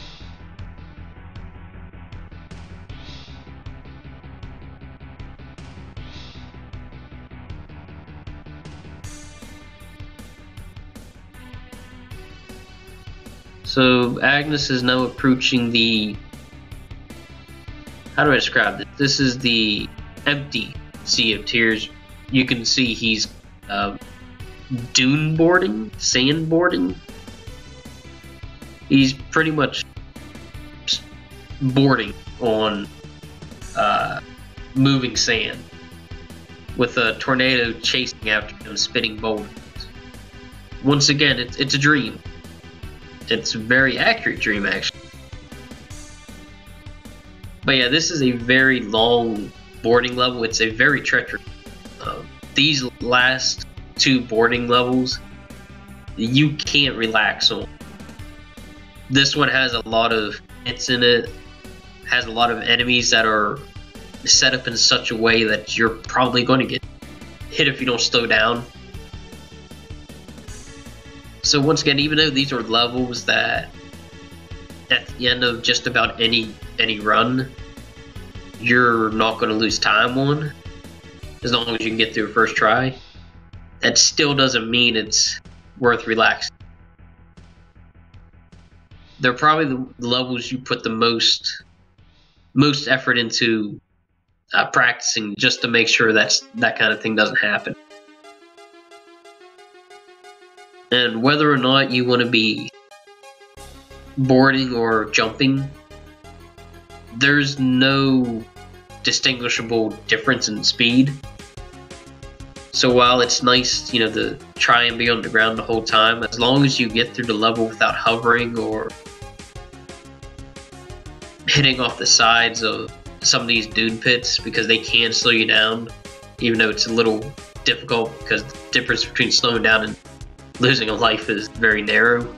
So Agnes is now approaching the... How do I describe this? This is the empty Sea of Tears. You can see he's dune boarding, sand boarding. He's pretty much boarding on moving sand with a tornado chasing after him, spitting boulders. Once again, it's a dream. It's a very accurate dream, actually. But yeah, this is a very long boarding level. It's a very treacherous. These last 2 boarding levels, you can't relax on. This one has a lot of hits in it, has a lot of enemies that are set up in such a way that you're probably going to get hit if you don't slow down. So once again, even though these are levels that at the end of just about any run, you're not going to lose time on, as long as you can get through first try, that still doesn't mean it's worth relaxing. They're probably the levels you put the most effort into practicing, just to make sure that kind of thing doesn't happen. And whether or not you want to be boarding or jumping, there's no distinguishable difference in speed. So while it's nice, to try and be on the ground the whole time, as long as you get through the level without hovering or hitting off the sides of some of these dune pits, because they can slow you down, even though it's a little difficult because the difference between slowing down and losing a life is very narrow.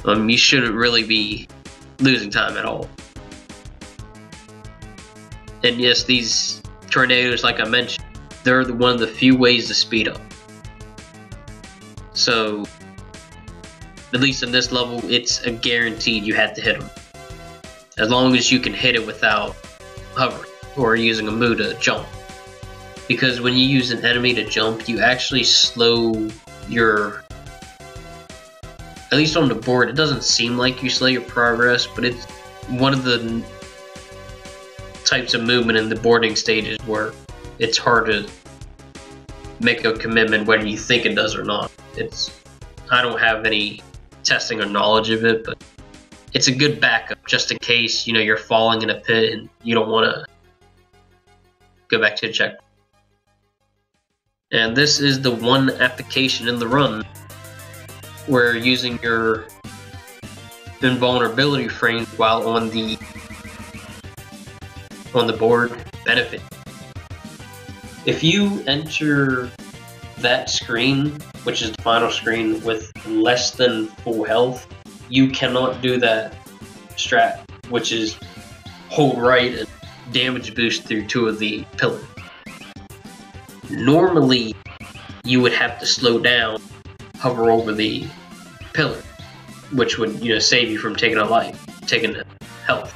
You shouldn't really be losing time at all. And yes, these tornadoes, like I mentioned, they're one of the few ways to speed up. So, at least in this level, it's a guaranteed you have to hit them. As long as you can hit it without hovering or using a move to jump. Because when you use an enemy to jump, you actually slow your... At least on the board, it doesn't seem like you slow your progress, but it's one of the types of movement in the boarding stages where it's hard to make a commitment whether you think it does or not. I don't have any testing or knowledge of it, but it's a good backup just in case, you're falling in a pit and you don't want to go back to the checkpoint. And this is the one application in the run where using your invulnerability frame while on the board benefit. If you enter that screen, which is the final screen, with less than full health, you cannot do that strat, which is hold right and damage boost through 2 of the pillars. Normally, you would have to slow down, hover over the pillar, which would, save you from taking a life, taking health.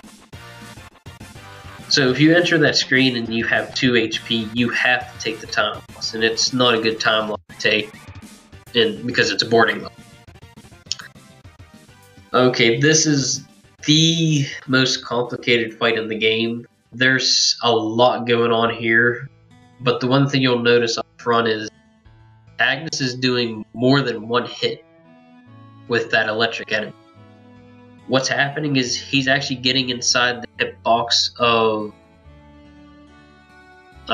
So if you enter that screen and you have 2 HP, you have to take the time loss, and it's not a good time loss to take, because it's a boarding level. Okay, this is the most complicated fight in the game. There's a lot going on here, but the one thing you'll notice up front is Agnes is doing more than one hit with that electric enemy. What's happening is he's actually getting inside the hitbox of...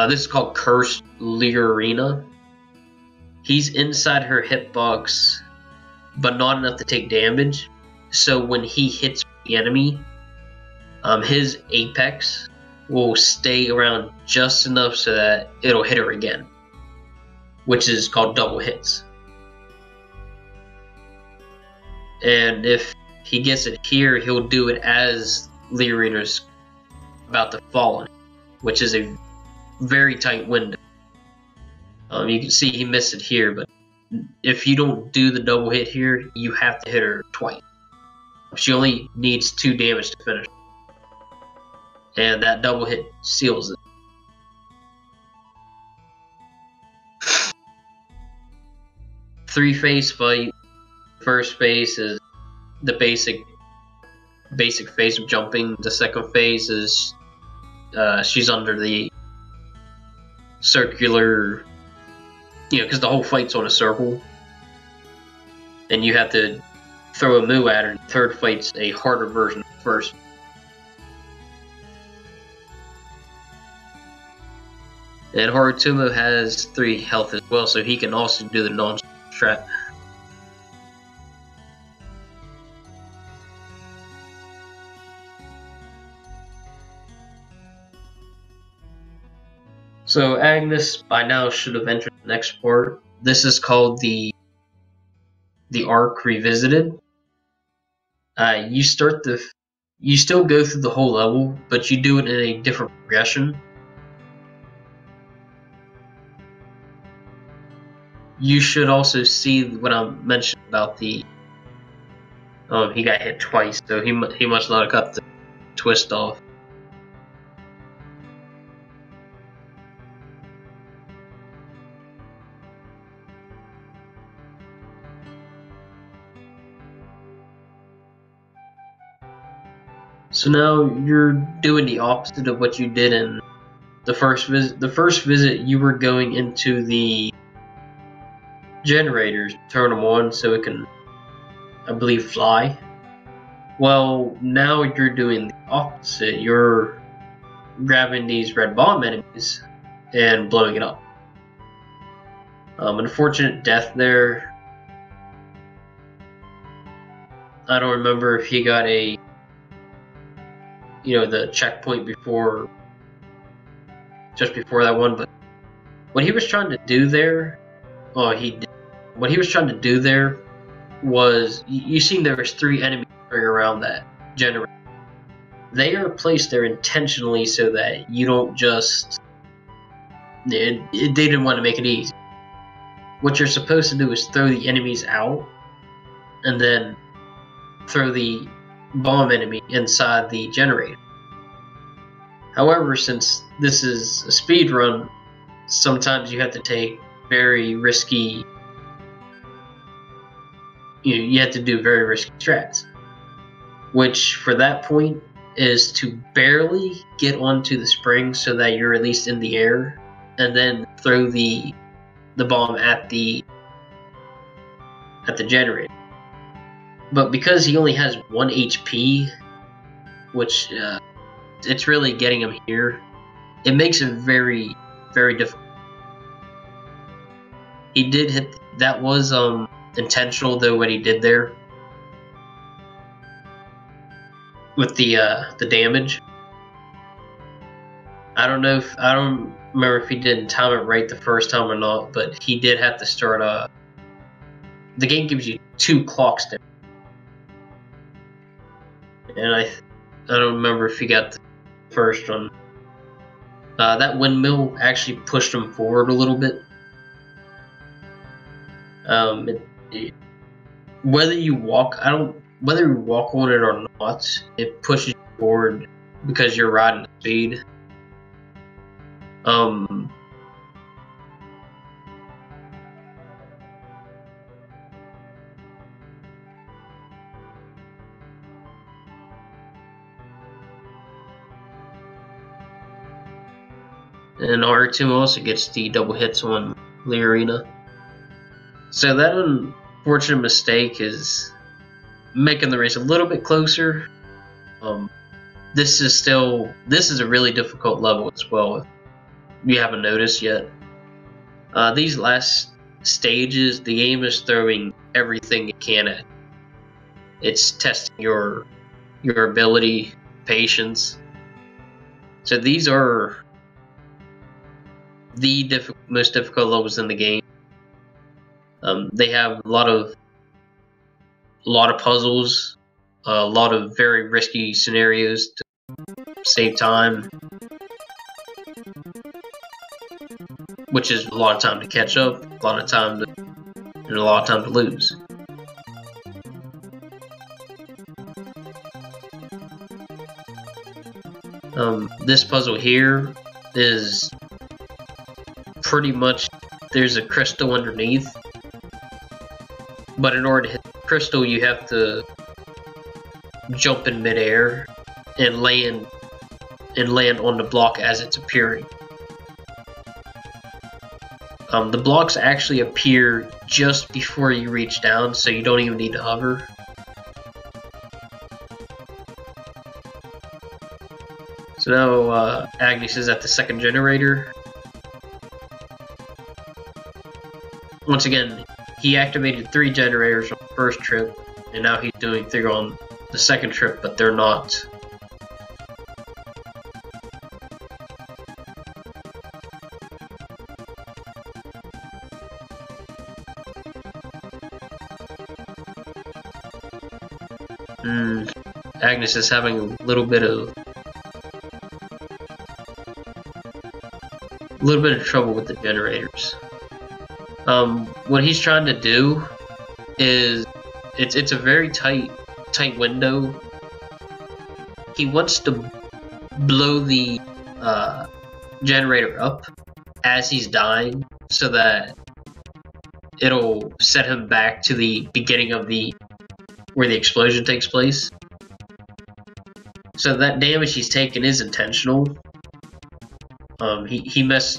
this is called Cursed Leorina. He's inside her hitbox, but not enough to take damage. So when he hits the enemy, his apex will stay around just enough so that it'll hit her again, which is called double hits. And if he gets it here, he'll do it as Leorina's about to fall on him, which is a very tight window. You can see he missed it here, but if you don't do the double hit here, you have to hit her twice. She only needs 2 damage to finish. And that double hit seals it. Three-phase fight. First phase is the basic phase of jumping. The second phase is she's under the circular, because the whole fight's on a circle, and you have to throw a move at her. The third fight's a harder version of the first. And Harutomo has 3 health as well, so he can also do the non-strat. So Agnes by now should have entered the next part. This is called the Arc Revisited. You still go through the whole level, but you do it in a different progression. You should also see what I mentioned about the he got hit twice, so he must not have got the twist off. So now you're doing the opposite of what you did in the first visit. The first visit, you were going into the generators, turn them on so it can, I believe, fly. Well, now you're doing the opposite. You're grabbing these red bomb enemies and blowing it up. Unfortunate death there. I don't remember if he got a the checkpoint just before that one, but what he was trying to do there, what he was trying to do there was, you seen there was 3 enemies around that generator. They are placed there intentionally so that you don't just, they didn't want to make it easy. What you're supposed to do is throw the enemies out, and then throw the bomb enemy inside the generator. However, since this is a speed run, sometimes you have to take very risky, you have to do very risky strats, which for that point is to barely get onto the spring so that you're at least in the air, and then throw the bomb at the generator. But because he only has 1 HP, which it's really getting him here, it makes it very, very difficult. He did hit, that was intentional though, what he did there with the damage. I don't remember if he didn't time it right the first time or not, but he did have to start the game gives you 2 clocks there. And I don't remember if he got the first one. That windmill actually pushed him forward a little bit. Whether you walk on it or not, it pushes you forward because you're riding the speed. And Harutomo also gets the double hits on Leorina. So that unfortunate mistake is making the race a little bit closer. This is a really difficult level as well, if you haven't noticed yet. These last stages, the game is throwing everything it can at. It's testing your ability, patience. So these are the most difficult levels in the game. They have a lot of puzzles, a lot of very risky scenarios to save time, which is a lot of time to catch up, a lot of time to lose. This puzzle here is pretty much, there's a crystal underneath, but in order to hit the crystal you have to jump in midair and land on the block as it's appearing. The blocks actually appear just before you reach down, so you don't even need to hover. So now Agnes is at the second generator. Once again, he activated 3 generators on the first trip, and now he's doing 3 on the second trip, but they're not. Agnes is having a little bit of trouble with the generators. What he's trying to do is, it's a very tight window. He wants to blow the generator up as he's dying, so that it'll set him back to the beginning of where the explosion takes place. So that damage he's taken is intentional. He messed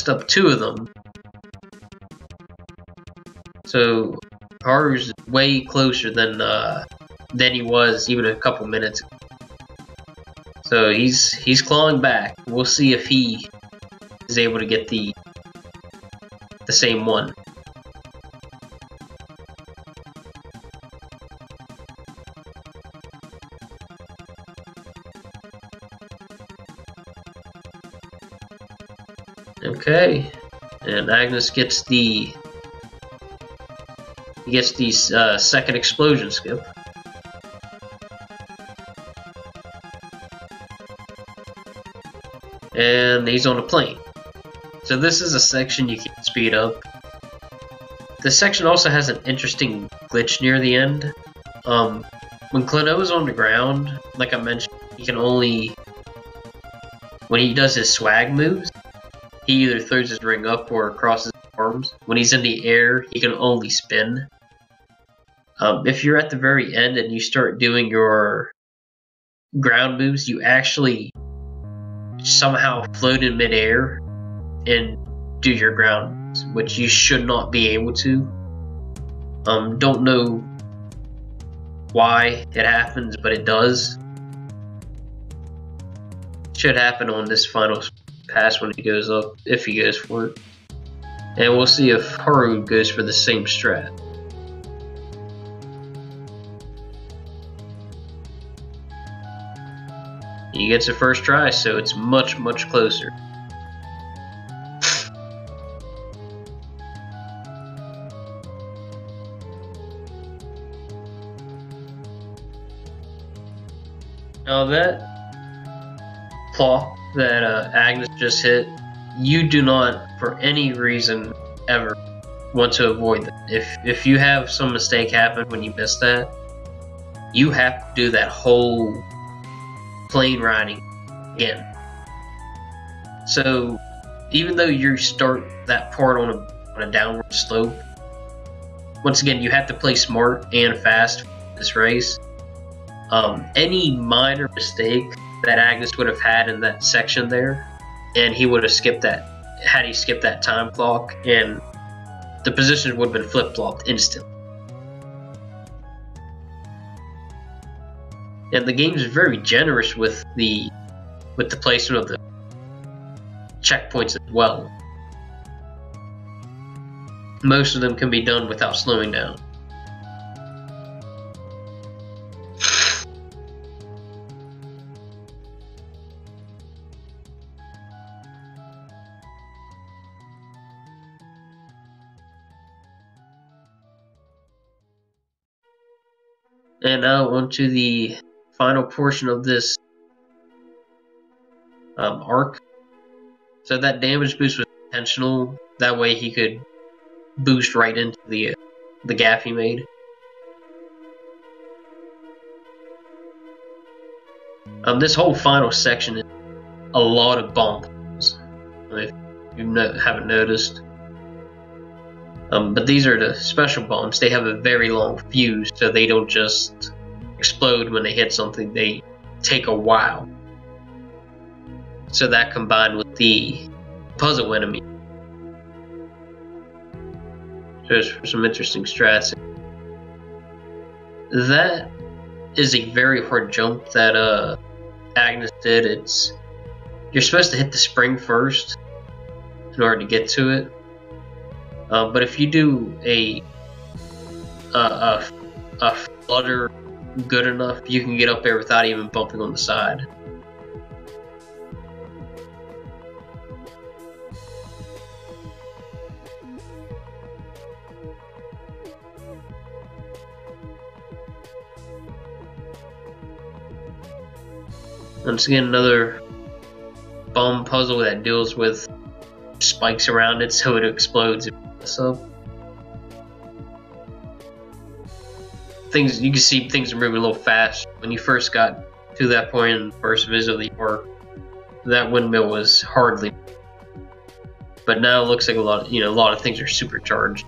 up 2 of them. So Haru's way closer than he was even a couple minutes ago. So he's clawing back. We'll see if he is able to get the same one. Okay, and Agnes gets the second explosion skip. And he's on a plane. So this is a section you can speed up. This section also has an interesting glitch near the end. When Klonoa is on the ground, like I mentioned, he can only, when he does his swag moves, he either throws his ring up or crosses his arms. When he's in the air, he can only spin. If you're at the very end and you start doing your ground moves, you actually somehow float in midair and do your ground moves, which you should not be able to. Don't know why it happens, but it does. Should happen on this final pass when he goes up, if he goes for it. And we'll see if Haru goes for the same strat. He gets a first try, so it's much closer. Now that clock that Agnes just hit, you do not, for any reason ever, want to avoid that. If you have some mistake happen when you miss that, you have to do that whole plane riding again. So even though you start that part on a downward slope, once again you have to play smart and fast for this race. Any minor mistake that Agnes would have had in that section there, and he would have skipped that, had he skipped that time clock, and the positions would have been flip-flopped instantly. And the game is very generous with the placement of the checkpoints as well. Most of them can be done without slowing down. And now onto the final portion of this arc. So that damage boost was intentional. That way he could boost right into the gap he made. This whole final section is a lot of bomb puzzles, if you haven't noticed. But these are the special bombs. They have a very long fuse, so they don't just explode when they hit something. They take a while. So that combined with the puzzle enemy, just for some interesting strats. That is a very hard jump that Agnes did. You're supposed to hit the spring first in order to get to it. But if you do a flutter good enough, you can get up there without even bumping on the side. Once again, another bomb puzzle that deals with spikes around it so it explodes if you mess up. You can see things are moving a little fast. When you first got to that point in the first visit of the arc, that windmill was hardly. But now it looks like a lot of things are supercharged.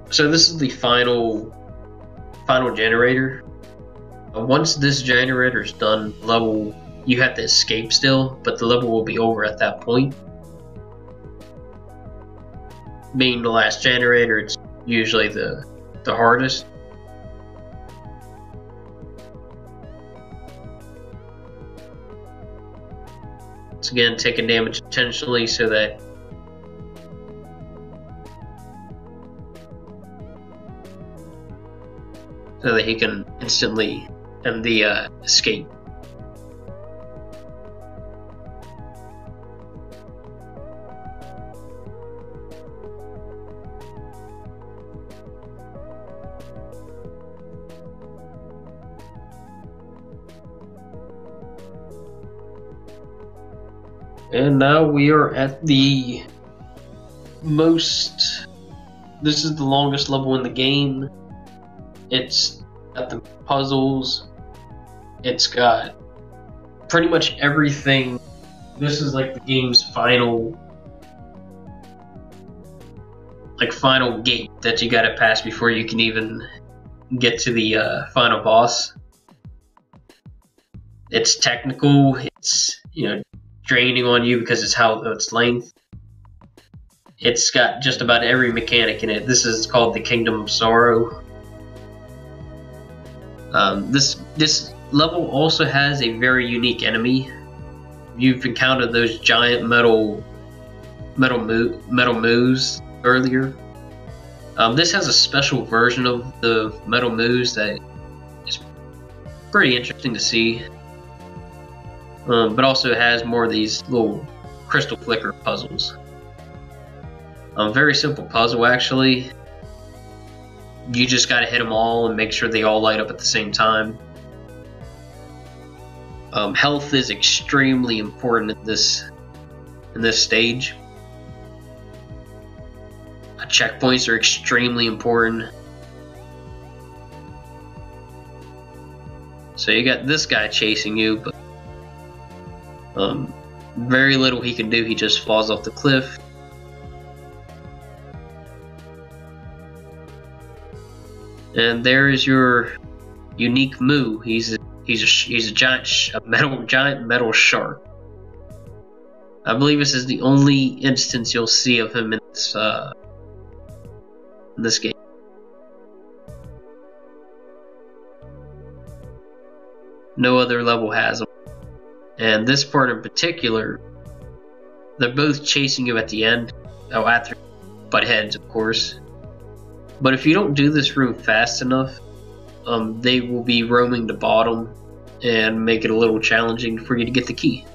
So this is the final generator. Once this generator is done, level, you have to escape still, but the level will be over at that point. Being the last generator, it's usually the hardest. Once again, taking damage intentionally so that he can instantly end the escape. And now we are at the this is the longest level in the game. It's got the puzzles. It's got pretty much everything. This is like the game's final gate that you gotta pass before you can even get to the final boss. It's technical. It's draining on you because it's its length. It's got just about every mechanic in it. This is called the Kingdom of Sorrow. This level also has a very unique enemy. You've encountered those giant metal moos earlier. This has a special version of the metal moos that is pretty interesting to see. But also has more of these little crystal flicker puzzles. Very simple puzzle actually. You just gotta hit them all and make sure they all light up at the same time. Health is extremely important in this stage. Checkpoints are extremely important. So you got this guy chasing you, but very little he can do. He just falls off the cliff. And there is your unique moo. He's a giant metal shark. I believe this is the only instance you'll see of him in this game. No other level has him. And this part in particular, they're both chasing you at the end. Oh, after butt heads, of course. But if you don't do this room fast enough, they will be roaming the bottom and make it a little challenging for you to get the key.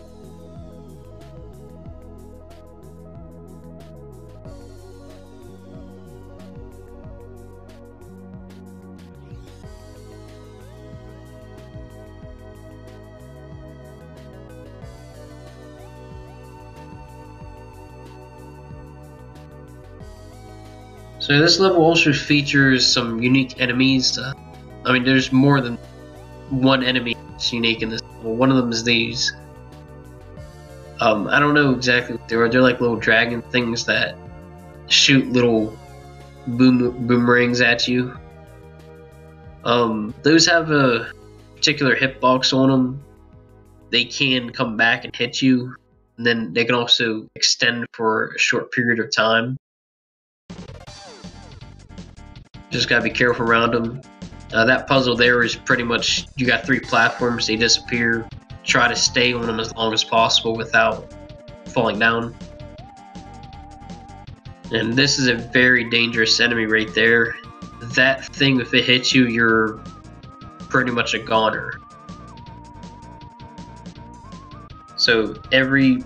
So this level also features some unique enemies. I mean, there's more than one enemy that's unique in this level. One of them is these. I don't know exactly what they are. They're like little dragon things that shoot little boomerangs at you. Those have a particular hitbox on them. They can come back and hit you, and then they can also extend for a short period of time. Just gotta be careful around them. That puzzle there is pretty much, you got 3 platforms, they disappear. Try to stay on them as long as possible without falling down. And this is a very dangerous enemy right there. That thing, if it hits you, you're pretty much a goner. So every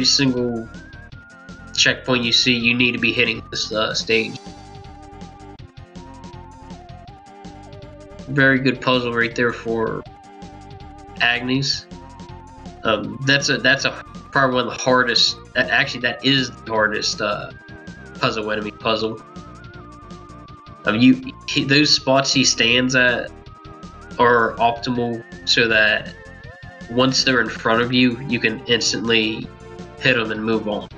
single checkpoint you see, you need to be hitting this stage. Very good puzzle right there for agnes. That's probably one of the hardest. Actually, that is the hardest puzzle enemy puzzle. Those spots he stands at are optimal so that once they're in front of you, you can instantly hit them and move on.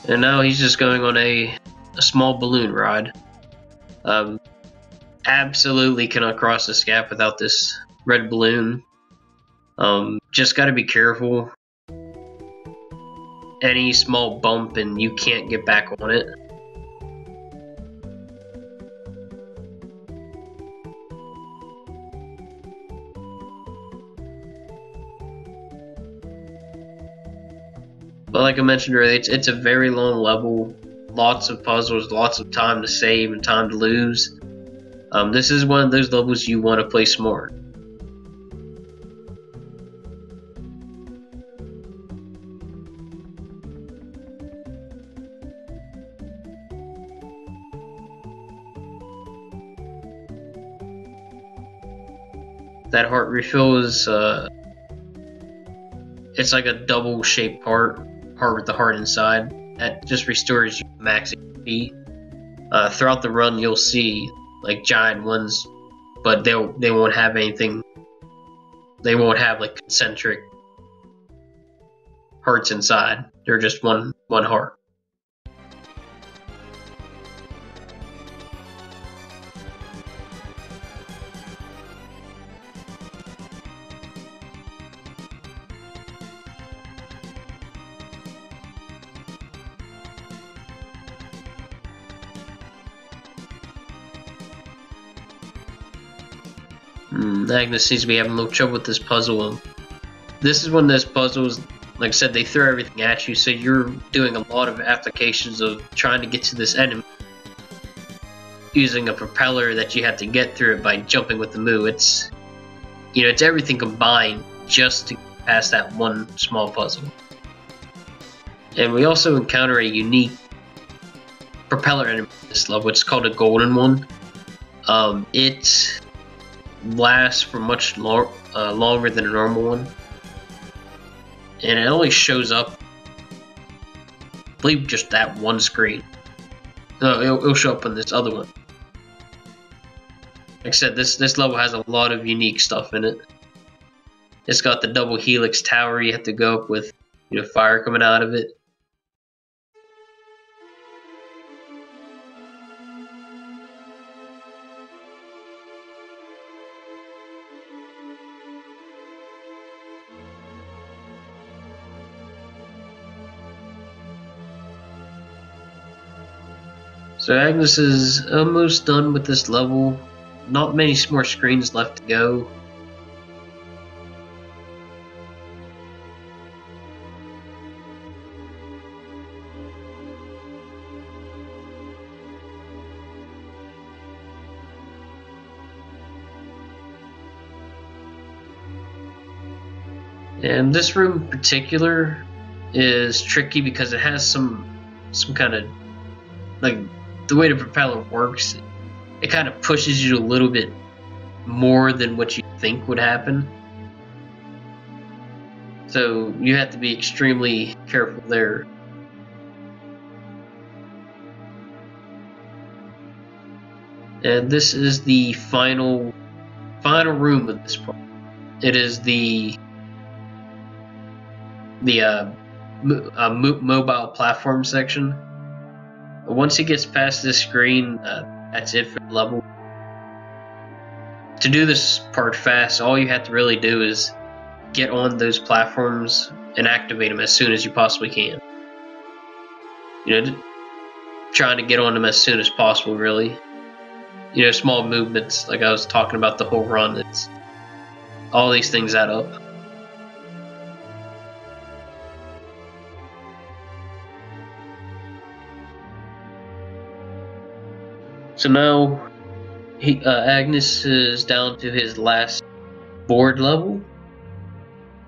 And now he's just going on a small balloon ride. Absolutely cannot cross this gap without this red balloon. Just gotta be careful. Any small bump and you can't get back on it. But like I mentioned earlier, it's a very long level, lots of puzzles, lots of time to save and time to lose. This is one of those levels you want to play smart. That heart refill is, it's like a double shaped heart with the heart inside. That just restores you max HP. Throughout the run, you'll see like giant ones, but they won't have anything. They won't have like concentric hearts inside. They're just one heart. Agnes seems to be having a little trouble with this puzzle. This is one of those puzzles, like I said, they throw everything at you, so you're doing a lot of applications of trying to get to this enemy using a propeller that you have to get through it by jumping with the moo. It's everything combined just to get past that one small puzzle. And we also encounter a unique propeller enemy in this level. It's called a golden one. It lasts for much longer than a normal one, and it only shows up, I believe, just that one screen. No, it'll show up on this other one. Like I said, this level has a lot of unique stuff in it. It's got the double helix tower you have to go up with, fire coming out of it. So Agnes is almost done with this level. Not many more screens left to go. And this room in particular, is tricky because it has some kind of, like, the way the propeller works, it kind of pushes you a little bit more than what you think would happen. So you have to be extremely careful there. And this is the final room of this part. It is the mobile platform section. Once he gets past this screen, that's it for the level. To do this part fast, all you have to really do is get on those platforms and activate them as soon as you possibly can. You know, trying to get on them as soon as possible, really. You know, small movements, like I was talking about the whole run, it's all these things add up. So now, Agnes is down to his last board level,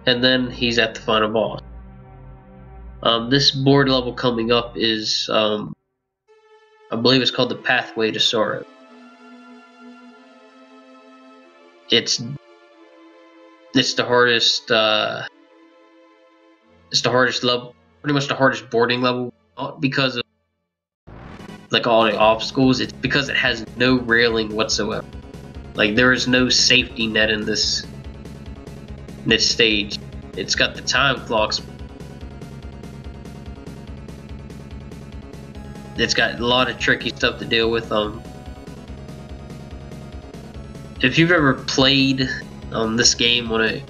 and then he's at the final boss. This board level coming up is, I believe it's called the Pathway to Sorrow. It's the hardest, level, pretty much the hardest boarding level, not because of like all the obstacles, it's because it has no railing whatsoever. Like, there is no safety net in this stage. It's got the time clocks. It's got a lot of tricky stuff to deal with. If you've ever played this game on a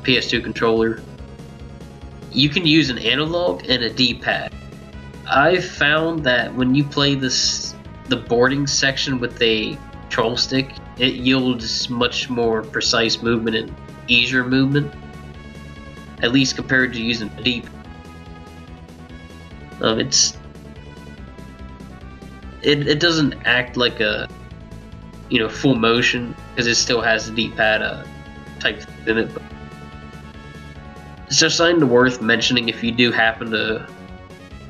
PS2 controller, you can use an analog and a D-pad. I've found that when you play the boarding section with a control stick, it yields much more precise movement and easier movement, at least compared to using a D-pad. It doesn't act like a, you know, full motion, because it still has a D-pad type in it. But it's just something worth mentioning if you do happen to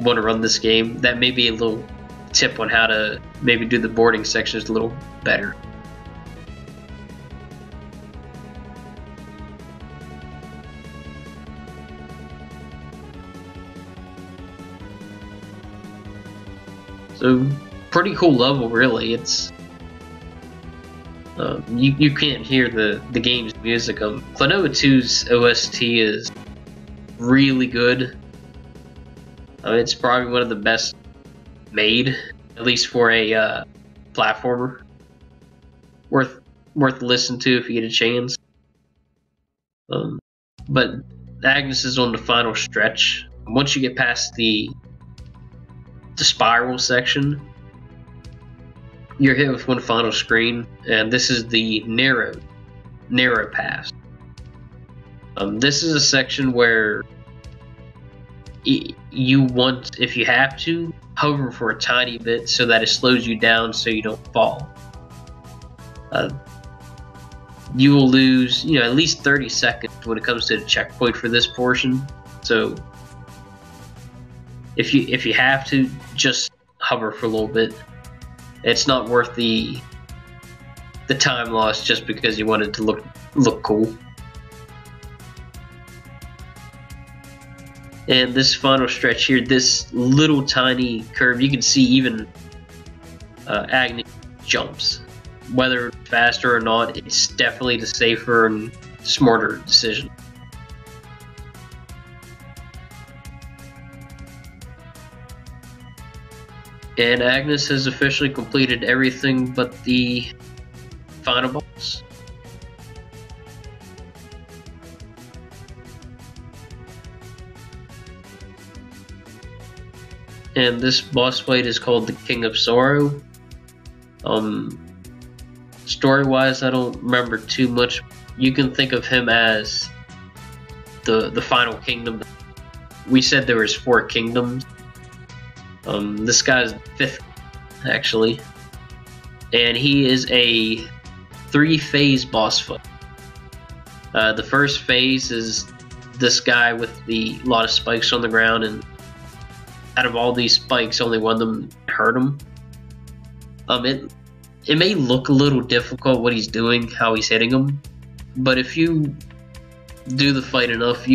want to run this game. That may be a little tip on how to maybe do the boarding sections a little better. So, pretty cool level, really. It's you can't hear the game's music. Klonoa 2's OST is really good. It's probably one of the best made, at least for a platformer. Worth listening to if you get a chance. But Agnes is on the final stretch. Once you get past the spiral section, you're hit with one final screen, and this is the narrow pass. This is a section where you want, if you have to, hover for a tiny bit so that it slows you down so you don't fall. You will lose, you know, at least 30 seconds when it comes to the checkpoint for this portion. So if you have to, just hover for a little bit. It's not worth the time loss just because you want it to look cool. And this final stretch here, this little tiny curve, you can see even Agne jumps. Whether it's faster or not, it's definitely the safer and smarter decision. And Agnes has officially completed everything but the final boss. And this boss fight is called the King of Sorrow. Story-wise, I don't remember too much. You can think of him as the final kingdom. We said there was 4 kingdoms. This guy's the 5th, actually. And he is a 3-phase boss fight. The first phase is this guy with the lot of spikes on the ground, and out of all these spikes, only one of them hurt him. It may look a little difficult what he's doing, how he's hitting him, but if you do the fight enough,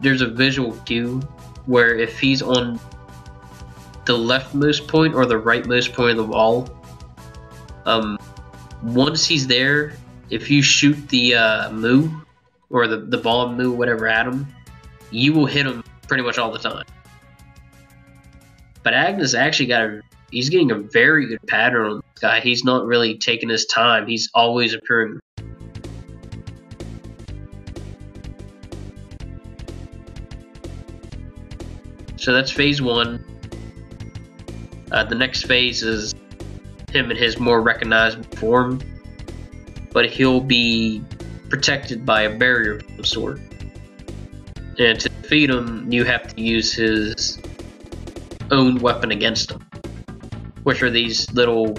there's a visual cue where if he's on the leftmost point or the rightmost point of the wall, once he's there, if you shoot the moo or the ball moo, whatever, at him, you will hit him pretty much all the time. But Agnes actually he's getting a very good pattern on this guy. He's not really taking his time. He's always appearing. So that's phase 1. The next phase is him in his more recognizable form, but he'll be protected by a barrier of some sort. And to defeat him, you have to use his own weapon against him, which are these little...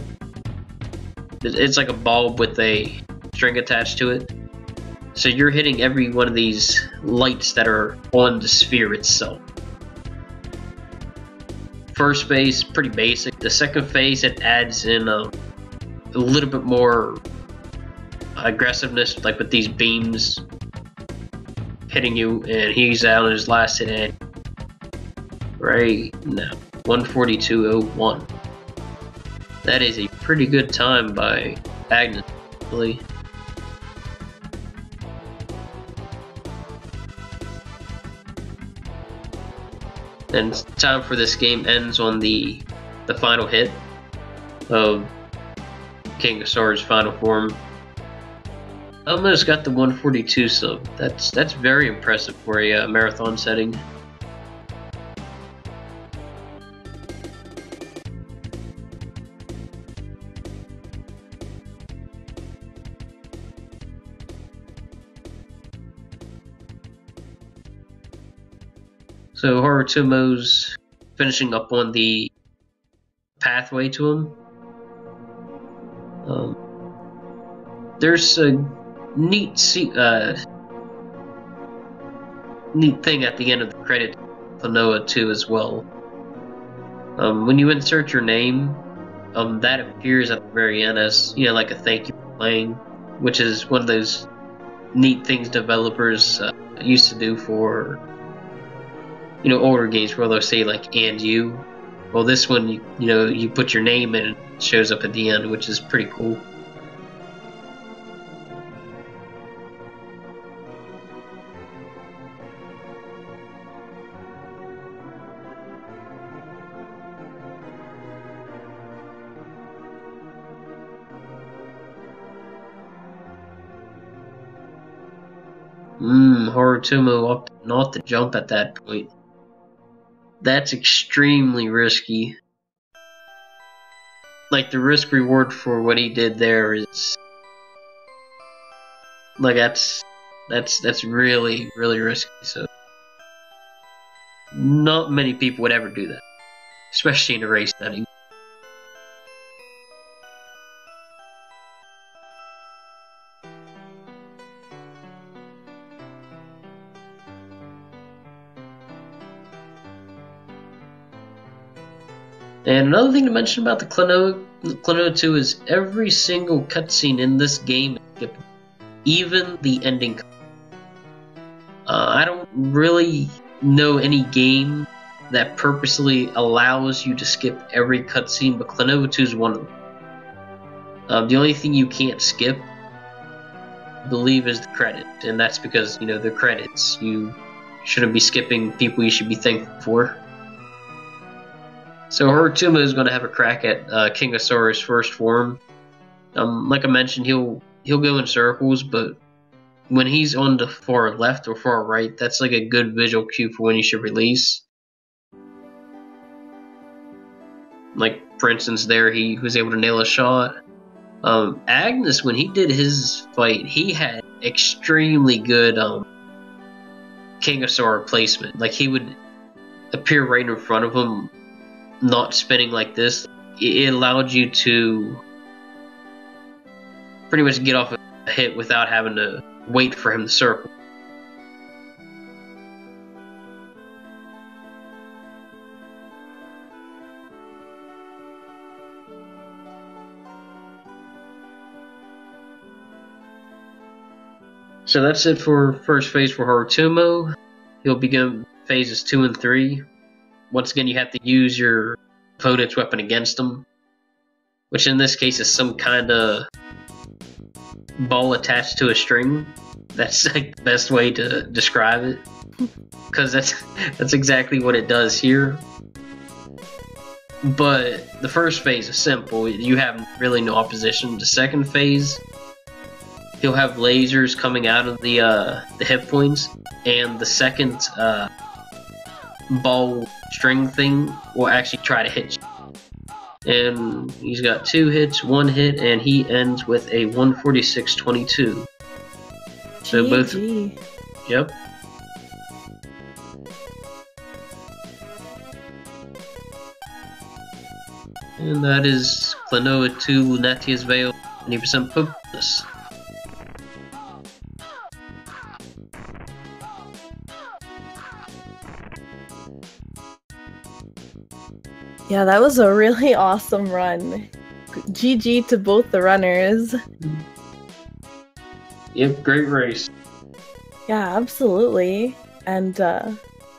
It's like a bulb with a string attached to it. So you're hitting every one of these lights that are on the sphere itself. First phase, pretty basic. The second phase, it adds in a little bit more aggressiveness, like with these beams hitting you, and he's out on his last hit and right now 142.01. That is a pretty good time by Agnes, really. And time for this game ends on the final hit of King Asaur's final form. Almost got the 142 sub. That's very impressive for a marathon setting. So Harutomo's finishing up on the pathway to him. There's a neat thing at the end of the credit, Klonoa 2 as well. When you insert your name, that appears at the very end as, like a thank you for playing, which is one of those neat things developers used to do for older games where they'll say like "and you." Well, this one, you put your name in and it shows up at the end, which is pretty cool. Harutomo opted not to jump at that point. That's extremely risky. Like, the risk reward for what he did there is like that's really, really risky. So not many people would ever do that, especially in a race setting. And another thing to mention about the Klonoa 2 is every single cutscene in this game is skippable, even the ending. I don't really know any game that purposely allows you to skip every cutscene, but Klonoa 2 is one of them. The only thing you can't skip, I believe, is the credit, and that's because, the credits. You shouldn't be skipping people you should be thankful for. So Harutomo is going to have a crack at King Asaur's first form. Like I mentioned, he'll go in circles, but when he's on the far left or far right, that's like a good visual cue for when you should release. Like, for instance, there he was able to nail a shot. Agnes, when he did his fight, he had extremely good King Asaur placement. Like, he would appear right in front of him, not spinning like this. It allowed you to pretty much get off a hit without having to wait for him to circle. So that's it for first phase for Harutomo. He'll begin phases 2 and 3. Once again, you have to use your opponent's weapon against them, which in this case is some kind of ball attached to a string. That's like the best way to describe it, because that's exactly what it does here. But the first phase is simple. You have really no opposition. The second phase, he'll have lasers coming out of the hit points, and the second ball string thing will actually try to hit you. And he's got 2 hits, 1 hit, and he ends with a 146.22. So both. Yep. And that is Klonoa 2, Lunatea's Veil, 20% pokeless. Yeah, that was a really awesome run. GG to both the runners. Yep, great race. Yeah, absolutely. And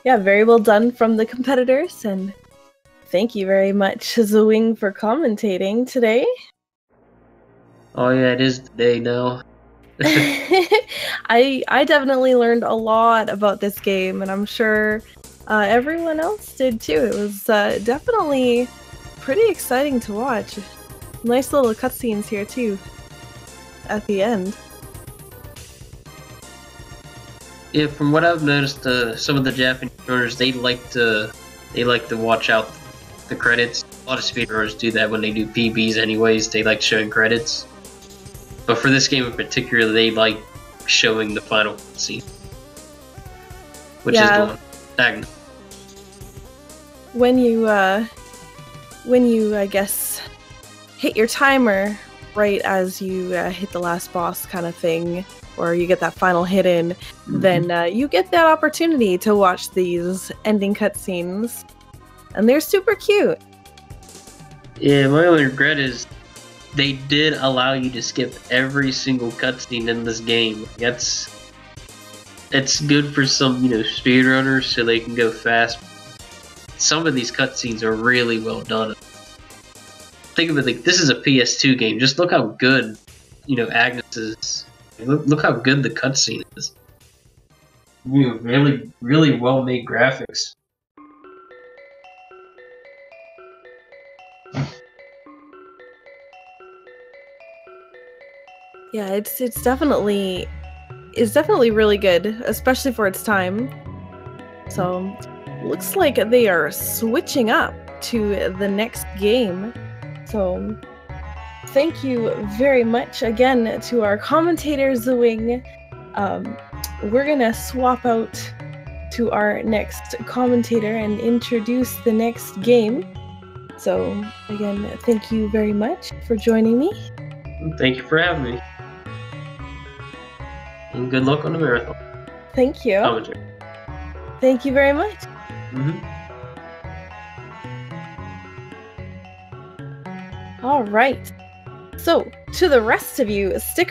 yeah, very well done from the competitors, and thank you very much, Zwing, for commentating today. Oh yeah, it is the day now. I definitely learned a lot about this game, and I'm sure everyone else did too. It was definitely pretty exciting to watch. Nice little cutscenes here too at the end. Yeah, from what I've noticed, some of the Japanese runners they like to watch out the credits. A lot of speedrunners do that when they do PBs. Anyways, they like showing credits. But for this game in particular, they like showing the final scene, which is the one. Agne. When you I guess hit your timer right as you hit the last boss kind of thing, or you get that final hit in, then you get that opportunity to watch these ending cutscenes, and they're super cute. Yeah, my only regret is they did allow you to skip every single cutscene in this game. It's good for some, speedrunners so they can go fast. Some of these cutscenes are really well done. Think of it like this is a PS2 game. Just look how good, Agnes is. Look how good the cutscene is. Really, really well made graphics. Yeah, it's definitely really good, especially for its time. So, looks like they are switching up to the next game. So, thank you very much again to our commentator, Zwing. We're gonna swap out to our next commentator and introduce the next game. So, again, thank you very much for joining me. Thank you for having me. And good luck on the marathon. Thank you. Commentary. Thank you very much. All right. So, to the rest of you, stick around.